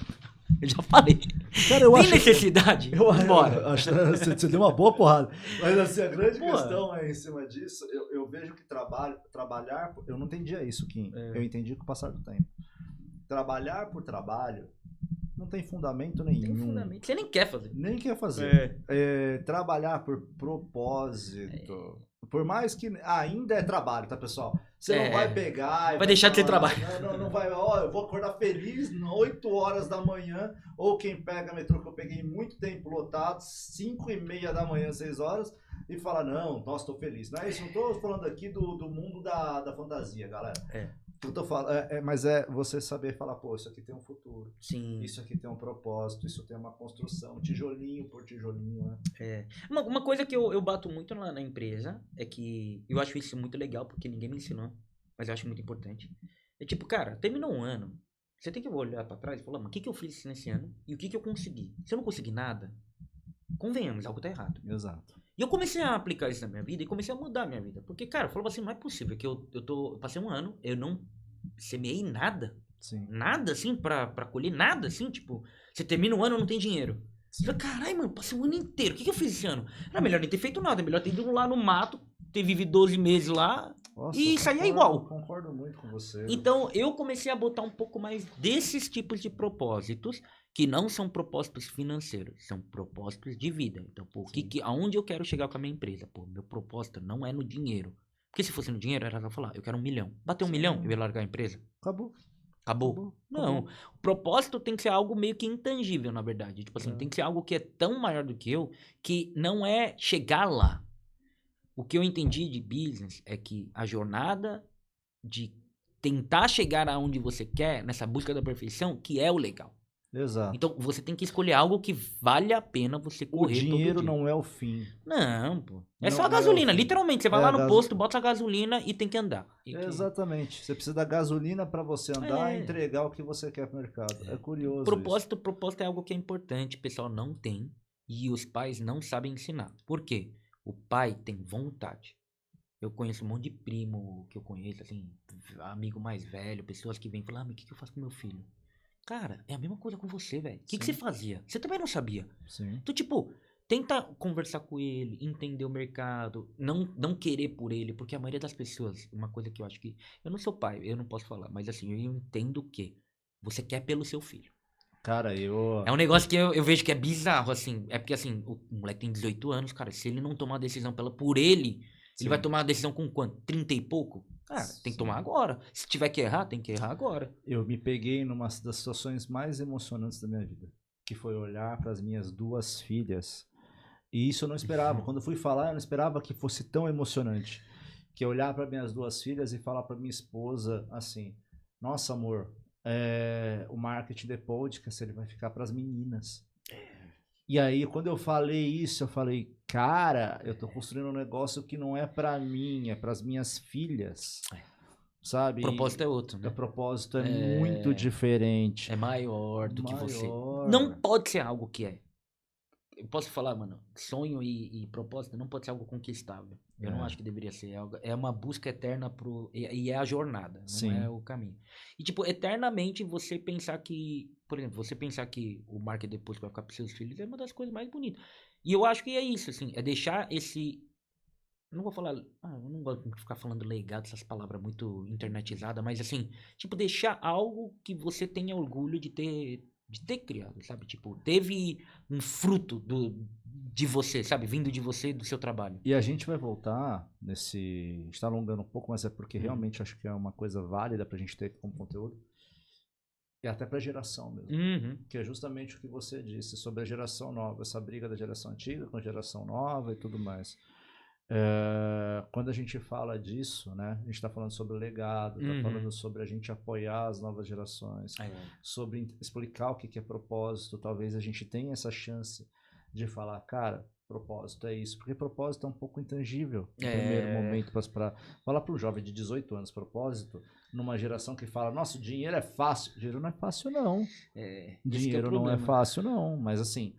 Eu já falei. Cara, eu Tem acho... necessidade? Eu acho que você deu uma boa porrada. Mas assim, a grande Porra. questão é em cima disso, eu vejo que trabalhar... Eu não entendia isso, Kim. Eu entendi com o passar do tempo. Trabalhar por trabalho não tem fundamento nenhum. Tem fundamento. Você nem quer fazer. Nem quer fazer. Trabalhar por propósito. Por mais que ainda é trabalho, tá, pessoal? Você não vai pegar... Vai deixar de ser trabalho. Não vai... Ó, eu vou acordar feliz 8 horas da manhã, ou quem pega metrô, que eu peguei muito tempo lotado, 5:30 da manhã, 6 horas, e fala, não, nossa, tô feliz. Não é isso, não tô falando aqui do mundo da fantasia, galera. Eu tô falando, mas é você saber falar, pô, isso aqui tem um futuro. Sim. Isso aqui tem um propósito, isso tem uma construção, tijolinho por tijolinho, né? Uma coisa que eu bato muito na empresa é que eu acho isso muito legal, porque ninguém me ensinou, mas eu acho muito importante. É tipo, cara, terminou um ano, você tem que olhar pra trás e falar, mano, o que eu fiz nesse ano e o que eu consegui? Se eu não consegui nada, convenhamos, algo tá errado. Exato. E eu comecei a aplicar isso na minha vida e comecei a mudar a minha vida. Porque, cara, eu falava assim, não é possível que eu passei um ano, eu não semeei nada. Sim. Nada, assim, pra colher nada, assim, tipo, você termina o ano e não tem dinheiro. Você fala, caralho, mano, passei o ano inteiro, o que eu fiz esse ano? Era melhor nem ter feito nada, melhor ter ido lá no mato, ter vivido 12 meses lá. Nossa, e saía igual. Concordo muito com você. Então, eu comecei a botar um pouco mais desses tipos de propósitos, que não são propósitos financeiros, são propósitos de vida. Então, pô, aonde eu quero chegar com a minha empresa? Pô, meu propósito não é no dinheiro. Porque se fosse no dinheiro, era só falar, eu quero 1 milhão. Bateu 1 milhão, eu ia largar a empresa. Acabou. Não, o propósito tem que ser algo meio que intangível, na verdade. Tipo assim, tem que ser algo que é tão maior do que eu, que não é chegar lá. O que eu entendi de business é que a jornada de tentar chegar aonde você quer, nessa busca da perfeição, que é o legal. Exato. Então, você tem que escolher algo que vale a pena você correr todo dia. O dinheiro não é o fim. Não, pô. É só a gasolina, literalmente. Você vai lá no posto, bota a gasolina e tem que andar. Exatamente. Você precisa da gasolina para você andar e entregar o que você quer pro mercado. É curioso Propósito é algo que é importante, o pessoal não tem e os pais não sabem ensinar. Por quê? O pai tem vontade. Eu conheço um monte de primo que eu conheço, assim, amigo mais velho, pessoas que vêm falar, mas o que eu faço com meu filho? Cara, é a mesma coisa com você, velho. O que você fazia? Você também não sabia. Sim. Então, tipo, tenta conversar com ele, entender o mercado, não querer por ele, porque a maioria das pessoas, uma coisa que eu acho que... Eu não sou pai, eu não posso falar, mas assim, eu entendo que você quer pelo seu filho. Cara, É um negócio que eu vejo que é bizarro, assim. É porque, assim, o moleque tem 18 anos, cara. Se ele não tomar a decisão por ele, ele vai tomar a decisão com quanto? 30 e pouco? Cara, tem que tomar agora. Se tiver que errar, tem que errar agora. Eu me peguei numa das situações mais emocionantes da minha vida, que foi olhar para as minhas 2 filhas. E isso eu não esperava. Quando eu fui falar, eu não esperava que fosse tão emocionante. Que é olhar para minhas 2 filhas e falar para minha esposa assim: nossa, amor, o marketing de podcast ele vai ficar para as meninas. E aí, quando eu falei isso, eu falei, cara, eu tô construindo um negócio que não é para mim, é para as minhas filhas. Sabe? O propósito é outro, né? O propósito é muito diferente. É maior do que você. Não pode ser algo que é. Eu posso falar, mano, sonho e propósito não pode ser algo conquistável. Eu não acho que deveria ser algo. É uma busca eterna e é a jornada, não é o caminho. E, tipo, eternamente você pensar que, por exemplo, você pensar que o marketing depois vai ficar para seus filhos é uma das coisas mais bonitas. E eu acho que é isso, assim, é deixar esse. Eu não vou falar. Eu não gosto de ficar falando legado, essas palavras muito internetizadas, mas assim, tipo, deixar algo que você tenha orgulho de ter criado, sabe? Tipo, teve um fruto de você, sabe? Vindo de você, do seu trabalho. E a gente vai voltar nesse... A gente tá alongando um pouco, mas é porque realmente acho que é uma coisa válida pra gente ter como conteúdo. E até pra geração mesmo. Que é justamente o que você disse sobre a geração nova. Essa briga da geração antiga com a geração nova e tudo mais. Quando a gente fala disso, né, a gente está falando sobre o legado, está falando sobre a gente apoiar as novas gerações, sobre explicar o que é propósito. Talvez a gente tenha essa chance de falar, cara, propósito é isso, porque propósito é um pouco intangível no primeiro momento. Para falar para um jovem de 18 anos propósito, numa geração que fala, nossa, o dinheiro é fácil. Dinheiro não é fácil, não. Dinheiro não é fácil, não. Mas assim,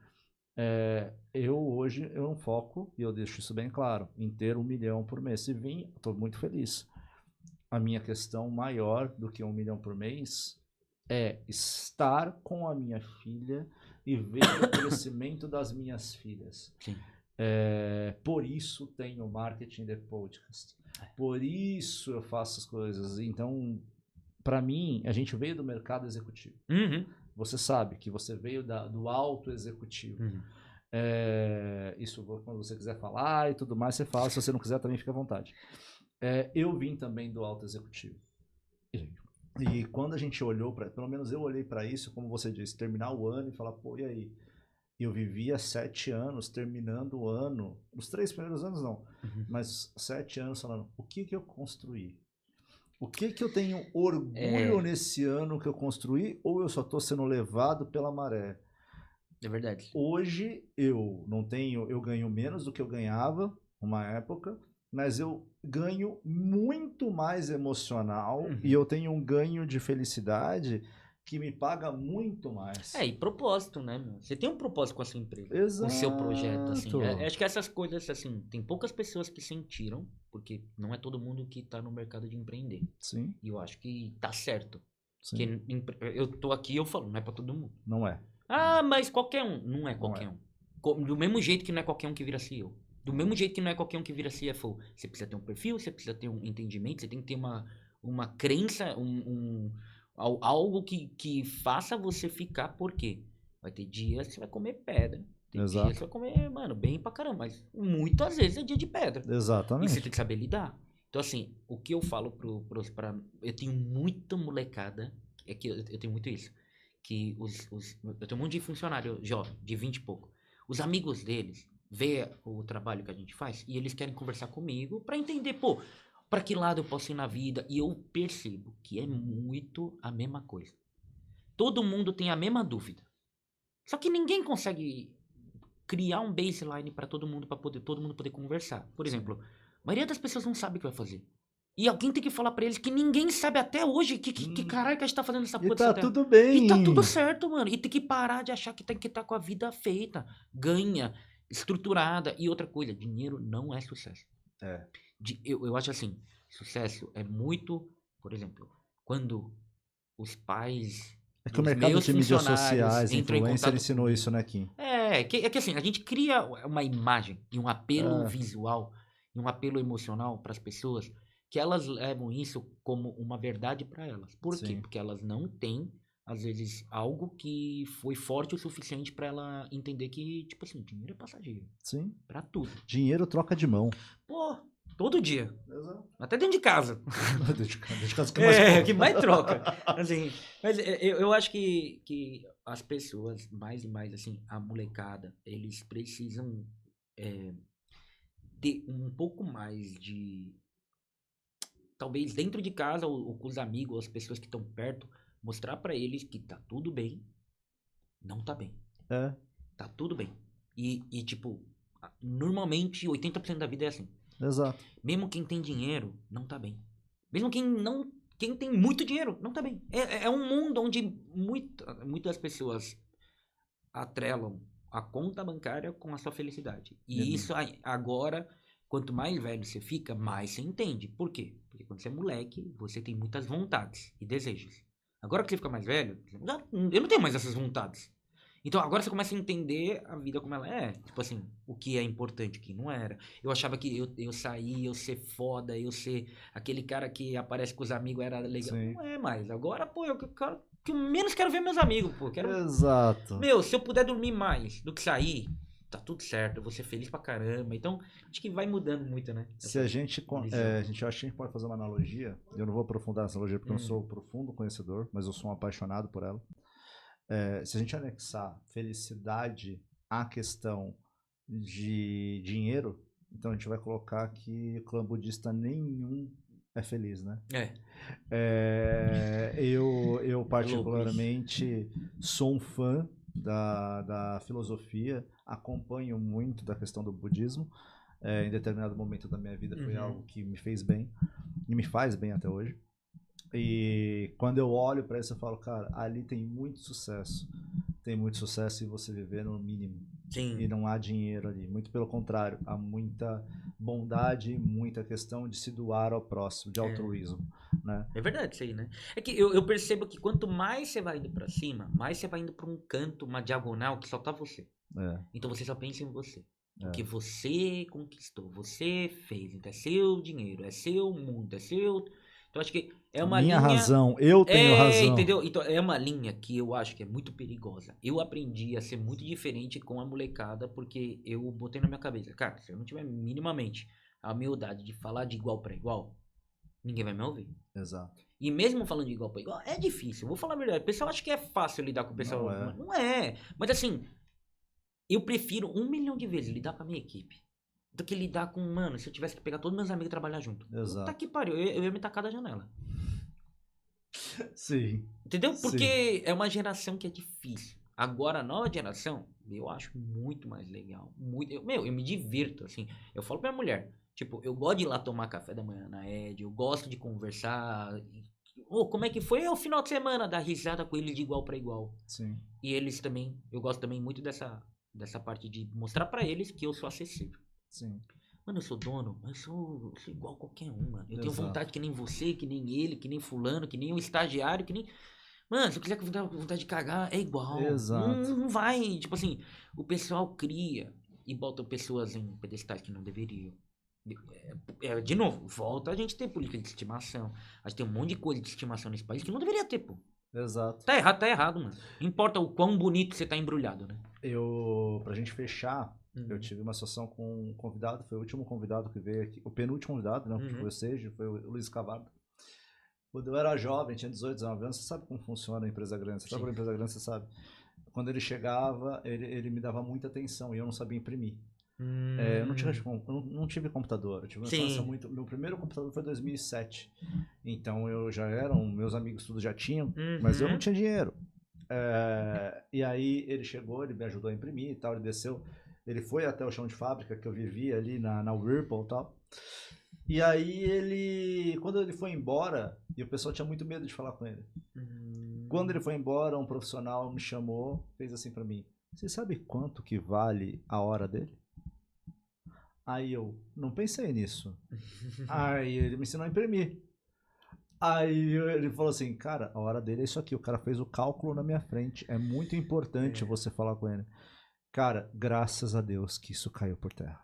hoje eu foco, e eu deixo isso bem claro, em ter 1 milhão por mês. Se vir, estou muito feliz. A minha questão maior do que 1 milhão por mês é estar com a minha filha e ver o crescimento das minhas filhas. Sim. Por isso tenho Marketing the Podcast. Por isso eu faço as coisas. Então, para mim, a gente veio do mercado executivo. Uhum. Você sabe que você veio do alto executivo. Uhum. Isso quando você quiser falar e tudo mais, você fala. Se você não quiser, também fica à vontade. Eu vim também do alto executivo. E quando a gente olhou para, pelo menos eu olhei para isso, como você disse, terminar o ano e falar, pô, e aí? Eu vivia 7 anos terminando o ano, os 3 primeiros anos não, mas 7 anos falando, o que eu construí? O que eu tenho orgulho nesse ano que eu construí, ou eu só estou sendo levado pela maré? É verdade. Hoje eu ganho menos do que eu ganhava uma época, mas eu ganho muito mais emocional e eu tenho um ganho de felicidade que me paga muito mais. E propósito, né, meu? Você tem um propósito com a sua empresa, Exato. com o seu projeto, assim. Acho que essas coisas, assim, tem poucas pessoas que sentiram, porque não é todo mundo que tá no mercado de empreender. Sim. E eu acho que tá certo. Sim. Porque eu tô aqui e eu falo, não é pra todo mundo. Não é. Mas qualquer um. Não é qualquer um. Do mesmo jeito que não é qualquer um que vira CEO. Do mesmo jeito que não é qualquer um que vira CFO. Você precisa ter um perfil, você precisa ter um entendimento, você tem que ter uma crença, algo que faça você ficar, por quê? Vai ter dias que você vai comer pedra. Tem dias que você vai comer, mano, bem pra caramba. Mas muitas vezes é dia de pedra. Exatamente. E você tem que saber lidar. Então, assim, o que eu falo eu tenho muita molecada, é que eu tenho muito isso. Que eu tenho um monte de funcionário jovem, de 20 e pouco. Os amigos deles vê o trabalho que a gente faz e eles querem conversar comigo pra entender, pô, pra que lado eu posso ir na vida. E eu percebo que é muito a mesma coisa. Todo mundo tem a mesma dúvida. Só que ninguém consegue criar um baseline pra todo mundo poder conversar. Por exemplo, a maioria das pessoas não sabe o que vai fazer. E alguém tem que falar pra eles que ninguém sabe até hoje que caralho que a gente tá fazendo essa porra. E tá tudo bem. E tá tudo certo, mano. E tem que parar de achar que tem que estar com a vida feita, ganha, estruturada. E outra coisa, dinheiro não é sucesso. Eu acho assim, sucesso é muito, por exemplo, quando os pais que o mercado de mídias sociais, influencer, ensinou isso, né, Kim? É que assim, a gente cria uma imagem e um apelo visual e um apelo emocional para as pessoas que elas levam isso como uma verdade para elas. Por quê? Porque elas não têm, às vezes, algo que foi forte o suficiente para ela entender que, tipo assim, dinheiro é passageiro. Sim. Pra tudo. Dinheiro troca de mão. Pô, todo dia. Exato. Até dentro de casa. Dentro de casa que mais que mais troca. Assim, mas eu acho que as pessoas, mais e mais, assim, a molecada, eles precisam ter um pouco mais de... Talvez dentro de casa ou com os amigos, ou as pessoas que estão perto, mostrar pra eles que tá tudo bem, não tá bem. Tá tudo bem. E tipo, normalmente 80% da vida é assim. Exato. Mesmo quem tem dinheiro, não tá bem. Mesmo quem tem muito dinheiro, não tá bem. É um mundo onde muitas pessoas atrelam a conta bancária com a sua felicidade. E isso agora, quanto mais velho você fica, mais você entende. Por quê? Porque quando você é moleque, você tem muitas vontades e desejos. Agora que você fica mais velho, eu não tenho mais essas vontades. Então agora você começa a entender a vida como ela é. Tipo assim, o que é importante, o que não era. Eu achava que eu sair, eu ser foda, eu ser aquele cara que aparece com os amigos era legal. Sim. Não é mais. Agora, pô, eu menos quero ver meus amigos, pô. Exato. Meu, se eu puder dormir mais do que sair, tá tudo certo. Eu vou ser feliz pra caramba. Então, acho que vai mudando muito, né? Se a gente acho que a gente pode fazer uma analogia. Eu não vou aprofundar essa analogia porque eu não sou profundo conhecedor, mas eu sou um apaixonado por ela. Se a gente anexar felicidade à questão de dinheiro, então a gente vai colocar que clã budista nenhum é feliz, né? Eu particularmente sou um fã da filosofia, acompanho muito da questão do budismo. Em determinado momento da minha vida foi algo que me fez bem e me faz bem até hoje. E quando eu olho para isso, eu falo, cara, ali tem muito sucesso. Tem muito sucesso em você viver no mínimo. Sim. E não há dinheiro ali. Muito pelo contrário, há muita bondade, muita questão de se doar ao próximo, de altruísmo, né? É verdade isso aí, né? É que eu percebo que quanto mais você vai indo pra cima, mais você vai indo pra um canto, uma diagonal que só tá você. É, Então você só pensa em você. O é. que você conquistou, você fez. Então é seu dinheiro, é seu mundo, é seu. Então acho que é uma Minha linha. razão, eu tenho É, razão. entendeu? Então é uma linha que eu acho que é muito perigosa. Eu aprendi a ser muito diferente com a molecada porque eu botei na minha cabeça, cara, se eu não tiver minimamente a humildade de falar de igual pra igual, ninguém vai me ouvir. Exato. E mesmo falando de igual pra igual, é difícil. Vou falar a verdade. O pessoal acha que é fácil lidar com o pessoal. Não é. Não é. Mas assim, eu prefiro 1 milhão de vezes lidar com a minha equipe do que lidar com, mano, se eu tivesse que pegar todos meus amigos e trabalhar junto. Exato. Puta que pariu, eu ia me tacar da janela. Sim. Entendeu? Sim. Porque é uma geração que é difícil. Agora, a nova geração, eu acho muito mais legal. Muito, eu me divirto, assim. Eu falo pra minha mulher, tipo, eu gosto de ir lá tomar café da manhã na Ed, eu gosto de conversar. Ô, como é que foi o final de semana? Dar risada com eles de igual pra igual. Sim. E eles também, eu gosto também muito dessa parte de mostrar pra eles que eu sou acessível. Sim. Mano, eu sou dono, eu sou igual a qualquer um, mano. Eu tenho Exato. vontade que nem você, que nem ele, que nem fulano, que nem o estagiário, que nem... Mano, se eu quiser com vontade de cagar, é igual. Exato. Não vai. Tipo assim, o pessoal cria e bota pessoas em pedestais que não deveriam. De novo, volta a gente ter política de estimação. A gente tem um monte de coisa de estimação nesse país que não deveria ter, pô. Exato. Tá errado, mano. Não importa o quão bonito você tá embrulhado, né? Pra gente fechar, eu tive uma situação com um convidado, foi o último convidado que veio aqui, o penúltimo convidado, né, que foi o Sérgio, foi o Luiz Cavardo. Quando eu era jovem, tinha 18, 19 anos, você sabe como funciona a empresa grande, você trabalha em empresa grande, você sabe. Quando ele chegava, ele me dava muita atenção e eu não sabia imprimir. Eu não tive computador, eu tive uma infância muito... Meu primeiro computador foi em 2007, então eu já era, meus amigos tudo já tinham, mas eu não tinha dinheiro. E aí ele chegou, ele me ajudou a imprimir e tal, ele desceu, ele foi até o chão de fábrica que eu vivia ali na Whirlpool e tal. E aí quando ele foi embora, e o pessoal tinha muito medo de falar com ele. Quando ele foi embora, um profissional me chamou, fez assim pra mim: você sabe quanto que vale a hora dele? Aí eu não pensei nisso. Aí ele me ensinou a imprimir. Aí ele falou assim, cara, a hora dele é isso aqui, o cara fez o cálculo na minha frente, é muito importante você falar com ele. Cara, graças a Deus que isso caiu por terra.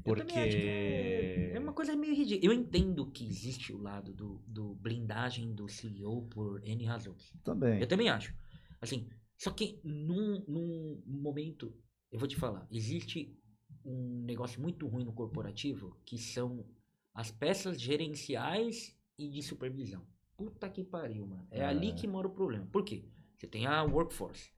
Eu também acho que é uma coisa meio ridícula. Eu entendo que existe o lado do blindagem do CEO por N razões. Também. Eu também acho. Assim, só que num momento, eu vou te falar, existe um negócio muito ruim no corporativo, que são as peças gerenciais e de supervisão. Puta que pariu, mano. É ali que mora o problema. Por quê? Você tem a workforce.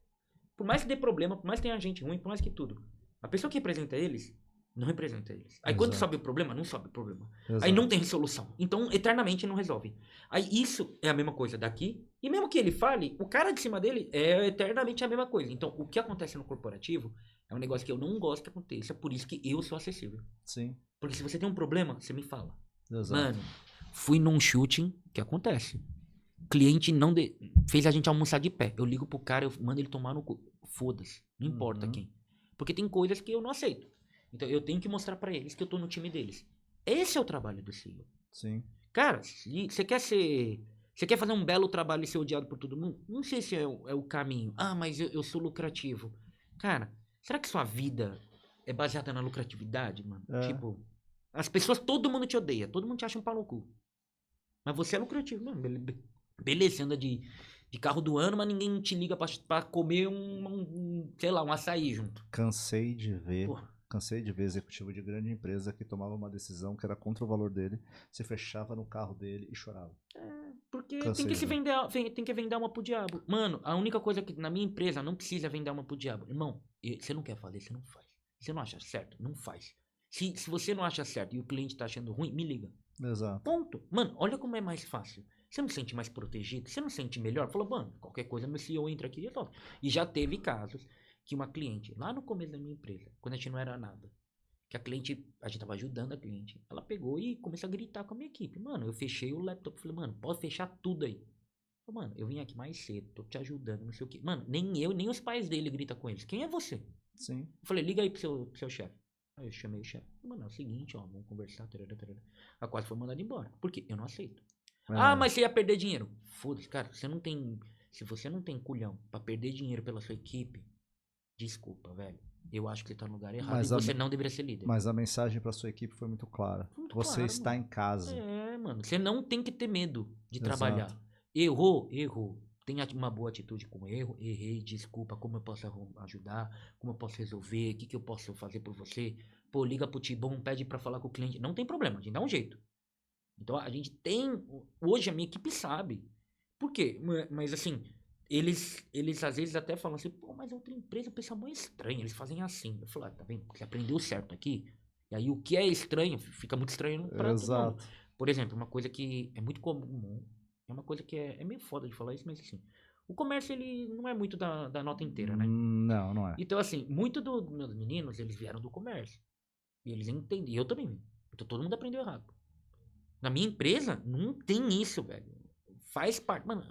Por mais que dê problema, por mais que tenha gente ruim, por mais que tudo, a pessoa que representa eles não representa eles. Aí quando sobe o problema, não sobe o problema. Aí não tem resolução. Então, eternamente não resolve. Aí isso é a mesma coisa daqui. E mesmo que ele fale, o cara de cima dele é eternamente a mesma coisa. Então, o que acontece no corporativo é um negócio que eu não gosto que aconteça. Por isso que eu sou acessível. Sim. Porque se você tem um problema, você me fala. Exato. Mano, fui num shooting, que acontece. Cliente não fez a gente almoçar de pé. Eu ligo pro cara, eu mando ele tomar no cu. Foda-se. Não importa quem. Porque tem coisas que eu não aceito. Então eu tenho que mostrar pra eles que eu tô no time deles. Esse é o trabalho do CEO. Sim. Cara, se você quer ser... Você quer fazer um belo trabalho e ser odiado por todo mundo? Não sei se é o caminho. Ah, mas eu sou lucrativo. Cara, será que sua vida é baseada na lucratividade, mano? Tipo, as pessoas, todo mundo te odeia. Todo mundo te acha um pau no cu. Mas você é lucrativo, mano. Beleza, você anda de carro do ano, mas ninguém te liga pra comer sei lá, um açaí junto. Cansei de ver executivo de grande empresa que tomava uma decisão que era contra o valor dele, se fechava no carro dele e chorava. Porque tem que vender alma pro diabo. Mano, a única coisa que na minha empresa não precisa vender alma pro diabo. Irmão, você não quer fazer, você não faz. Você não acha certo, não faz. Se você não acha certo e o cliente tá achando ruim, me liga. Exato. Ponto. Mano, olha como é mais fácil. Você não se sente mais protegido? Você não se sente melhor? Falou, mano, qualquer coisa meu CEO entra aqui e resolve. E já teve casos que uma cliente, lá no começo da minha empresa, quando a gente não era nada, que a gente tava ajudando a cliente, ela pegou e começou a gritar com a minha equipe. Mano, eu fechei o laptop, falei, mano, pode fechar tudo aí. Falei, mano, eu vim aqui mais cedo, tô te ajudando, não sei o quê. Mano, nem eu, nem os pais dele gritam com eles. Quem é você? Sim. Eu falei, liga aí pro seu chefe. Aí eu chamei o chefe. Mano, é o seguinte, ó, vamos conversar. Tarará, tarará. A quase foi mandada embora. Por quê? Eu não aceito. Ah, mas você ia perder dinheiro. Foda-se, cara, você não tem... Se você não tem culhão pra perder dinheiro pela sua equipe, desculpa, velho. Eu acho que você tá no lugar errado e você não deveria ser líder. Mas a mensagem pra sua equipe foi muito clara. Muito Você claro, está mano. em casa. É, mano. Você não tem que ter medo de Exato. trabalhar. Errou. Tenha uma boa atitude com o erro. Errei, desculpa. Como eu posso ajudar? Como eu posso resolver? O que eu posso fazer por você? Pô, liga pro Tibom, pede pra falar com o cliente. Não tem problema, a gente dá um jeito. Então a gente tem... Hoje a minha equipe sabe. Por quê? Mas assim, eles às vezes até falam assim, pô, mas outra empresa, o pessoal é muito estranho, eles fazem assim. Eu falo, tá vendo? Você aprendeu certo aqui. E aí o que é estranho, fica muito estranho pra todo mundo. Por exemplo, uma coisa que é muito comum, é uma coisa que é meio foda de falar isso, mas assim, o comércio ele não é muito da nota inteira, né? Não, não é. Então assim, muito dos meus meninos, eles vieram do comércio. E eles entendem, e eu também vim. Então todo mundo aprendeu errado. Na minha empresa, não tem isso, velho. Faz parte. Mano,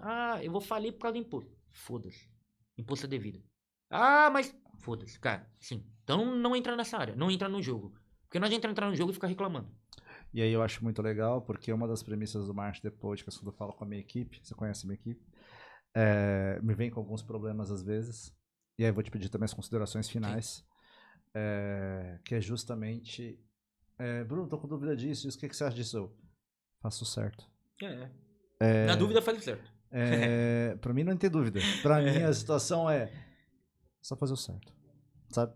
eu vou falir por causa do imposto. Foda-se. Imposto é devido. Mas... Foda-se, cara. Sim. Então não entra nessa área. Não entra no jogo. Porque não adianta entrar no jogo e ficar reclamando. E aí eu acho muito legal, porque uma das premissas do Marketing The Podcast, quando eu falo com a minha equipe, você conhece a minha equipe, me vem com alguns problemas às vezes. E aí eu vou te pedir também as considerações finais. Que é justamente... Bruno, tô com dúvida disso. O que você acha disso? Eu faço certo. Na dúvida, faz o certo. Pra mim não tem dúvida. Pra mim a situação é só fazer o certo, sabe?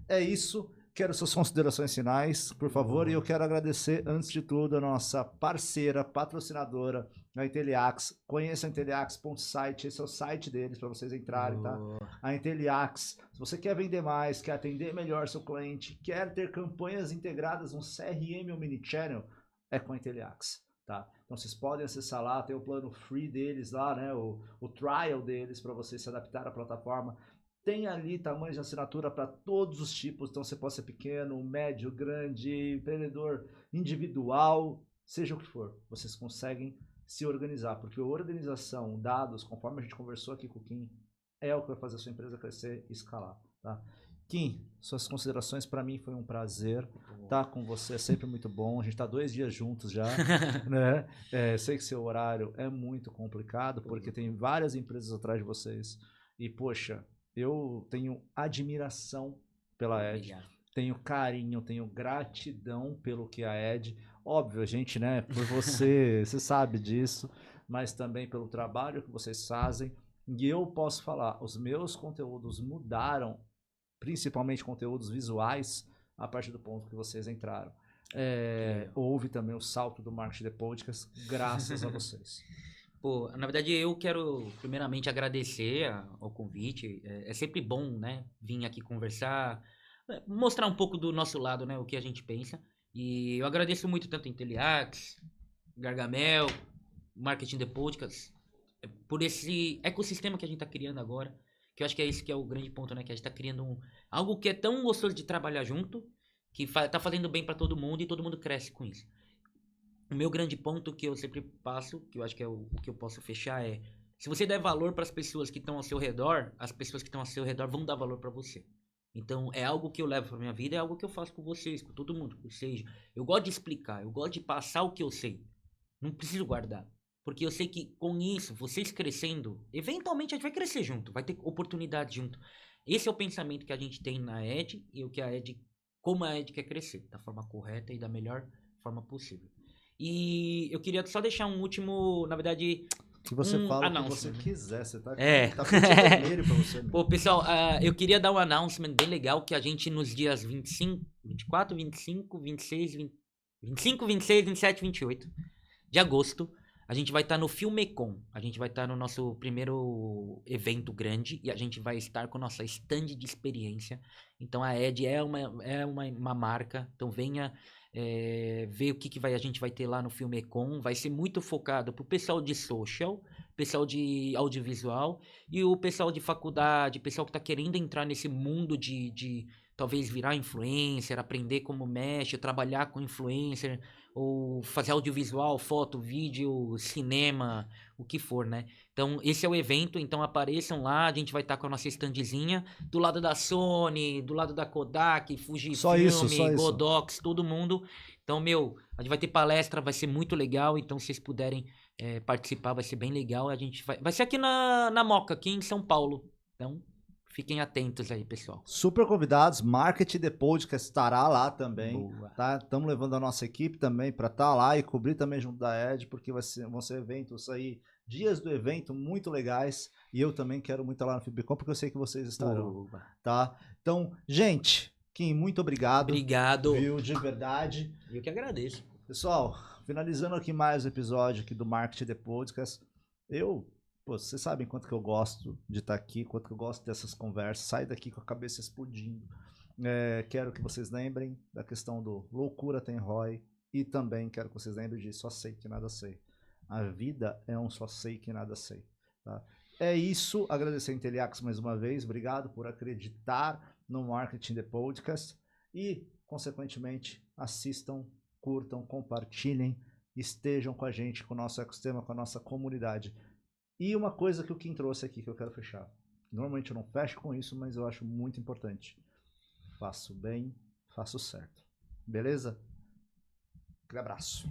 É isso. Quero suas considerações finais, por favor. E eu quero agradecer, antes de tudo, a nossa parceira, patrocinadora, a Inteliax. Conheça a Inteliax.site, esse é o site deles para vocês entrarem, tá? A Inteliax, se você quer vender mais, quer atender melhor seu cliente, quer ter campanhas integradas no CRM ou Minichannel, é com a Inteliax, tá? Então vocês podem acessar lá, tem o plano free deles lá, né? O trial deles para você se adaptar à plataforma. Tem ali tamanho de assinatura para todos os tipos, então você pode ser pequeno, médio, grande, empreendedor individual, seja o que for. Vocês conseguem se organizar, porque organização, dados, conforme a gente conversou aqui com o Kim, é o que vai fazer a sua empresa crescer e escalar, tá? Kim, suas considerações, para mim foi um prazer estar com você, é sempre muito bom. A gente está 2 dias juntos já, né? Sei que seu horário é muito complicado, porque tem várias empresas atrás de vocês. E, poxa, eu tenho admiração pela Ed, tenho carinho, tenho gratidão pelo que a Ed, óbvio, a gente, né, por você, você sabe disso, mas também pelo trabalho que vocês fazem. E eu posso falar, os meus conteúdos mudaram, principalmente conteúdos visuais, a partir do ponto que vocês entraram. Houve também o salto do Marketing The Podcast, graças a vocês. Pô, na verdade eu quero primeiramente agradecer ao convite. É sempre bom, né, vir aqui conversar, mostrar um pouco do nosso lado, né, o que a gente pensa. E eu agradeço muito tanto a Inteliax, Gargamel, Marketing The Podcast, por esse ecossistema que a gente tá criando agora, que eu acho que é esse que é o grande ponto, né, que a gente tá criando algo que é tão gostoso de trabalhar junto, que tá fazendo bem para todo mundo e todo mundo cresce com isso. O meu grande ponto que eu sempre passo, que eu acho que é o que eu posso fechar é, se você der valor para as pessoas que estão ao seu redor, as pessoas que estão ao seu redor vão dar valor para você. Então é algo que eu levo para minha vida, é algo que eu faço com vocês, com todo mundo, ou seja, eu gosto de explicar, eu gosto de passar o que eu sei. Não preciso guardar, porque eu sei que com isso, vocês crescendo, eventualmente a gente vai crescer junto, vai ter oportunidade junto. Esse é o pensamento que a gente tem na Ed e o que a Ed, como a Ed quer crescer, da forma correta e da melhor forma possível. E eu queria só deixar um último, na verdade, que você fala o que você quiser, você tá vermelho pra você. Pô, pessoal, eu queria dar um announcement bem legal, que a gente nos dias 25, 24, 25, 26, 25, 26, 27, 28 de agosto, a gente vai estar no Filmecon. A gente vai estar no nosso primeiro evento grande e a gente vai estar com nossa stand de experiência. Então a Ed é uma marca, então venha ver o que a gente vai ter lá no Filmecon. Vai ser muito focado pro pessoal de social, pessoal de audiovisual e o pessoal de faculdade, pessoal que tá querendo entrar nesse mundo de talvez virar influencer, aprender como mexe, trabalhar com influencer, ou fazer audiovisual, foto, vídeo, cinema, o que for, né? Então, esse é o evento, então apareçam lá, a gente vai estar com a nossa standzinha do lado da Sony, do lado da Kodak, Só isso, Fujifilm, só isso. Godox, todo mundo. Então, a gente vai ter palestra, vai ser muito legal, então se vocês puderem participar, vai ser bem legal. A gente vai ser aqui na Moca, aqui em São Paulo. Então, fiquem atentos aí, pessoal. Super convidados, Marketing The Podcast estará lá também, Boa. tá? Estamos levando a nossa equipe também para estar lá e cobrir também junto da Ed, porque vão ser eventos aí, dias do evento muito legais, e eu também quero muito estar lá no FIBCOM, porque eu sei que vocês estarão, Boa. tá? Então, gente, Kim, muito obrigado. Obrigado. Viu, de verdade. Eu que agradeço. Pessoal, finalizando aqui mais um episódio aqui do Marketing The Podcast, pô, vocês sabem quanto que eu gosto de estar aqui, quanto que eu gosto dessas conversas, saio daqui com a cabeça explodindo. Quero que vocês lembrem da questão do loucura tem ROI e também quero que vocês lembrem de só sei que nada sei. A vida é um só sei que nada sei. Tá? É isso, agradecer a Inteliax mais uma vez, obrigado por acreditar no Marketing The Podcast e, consequentemente, assistam, curtam, compartilhem, estejam com a gente, com o nosso ecossistema, com a nossa comunidade. E uma coisa que o Kim trouxe aqui que eu quero fechar. Normalmente eu não fecho com isso, mas eu acho muito importante. Faço bem, faço certo. Beleza? Aquele abraço.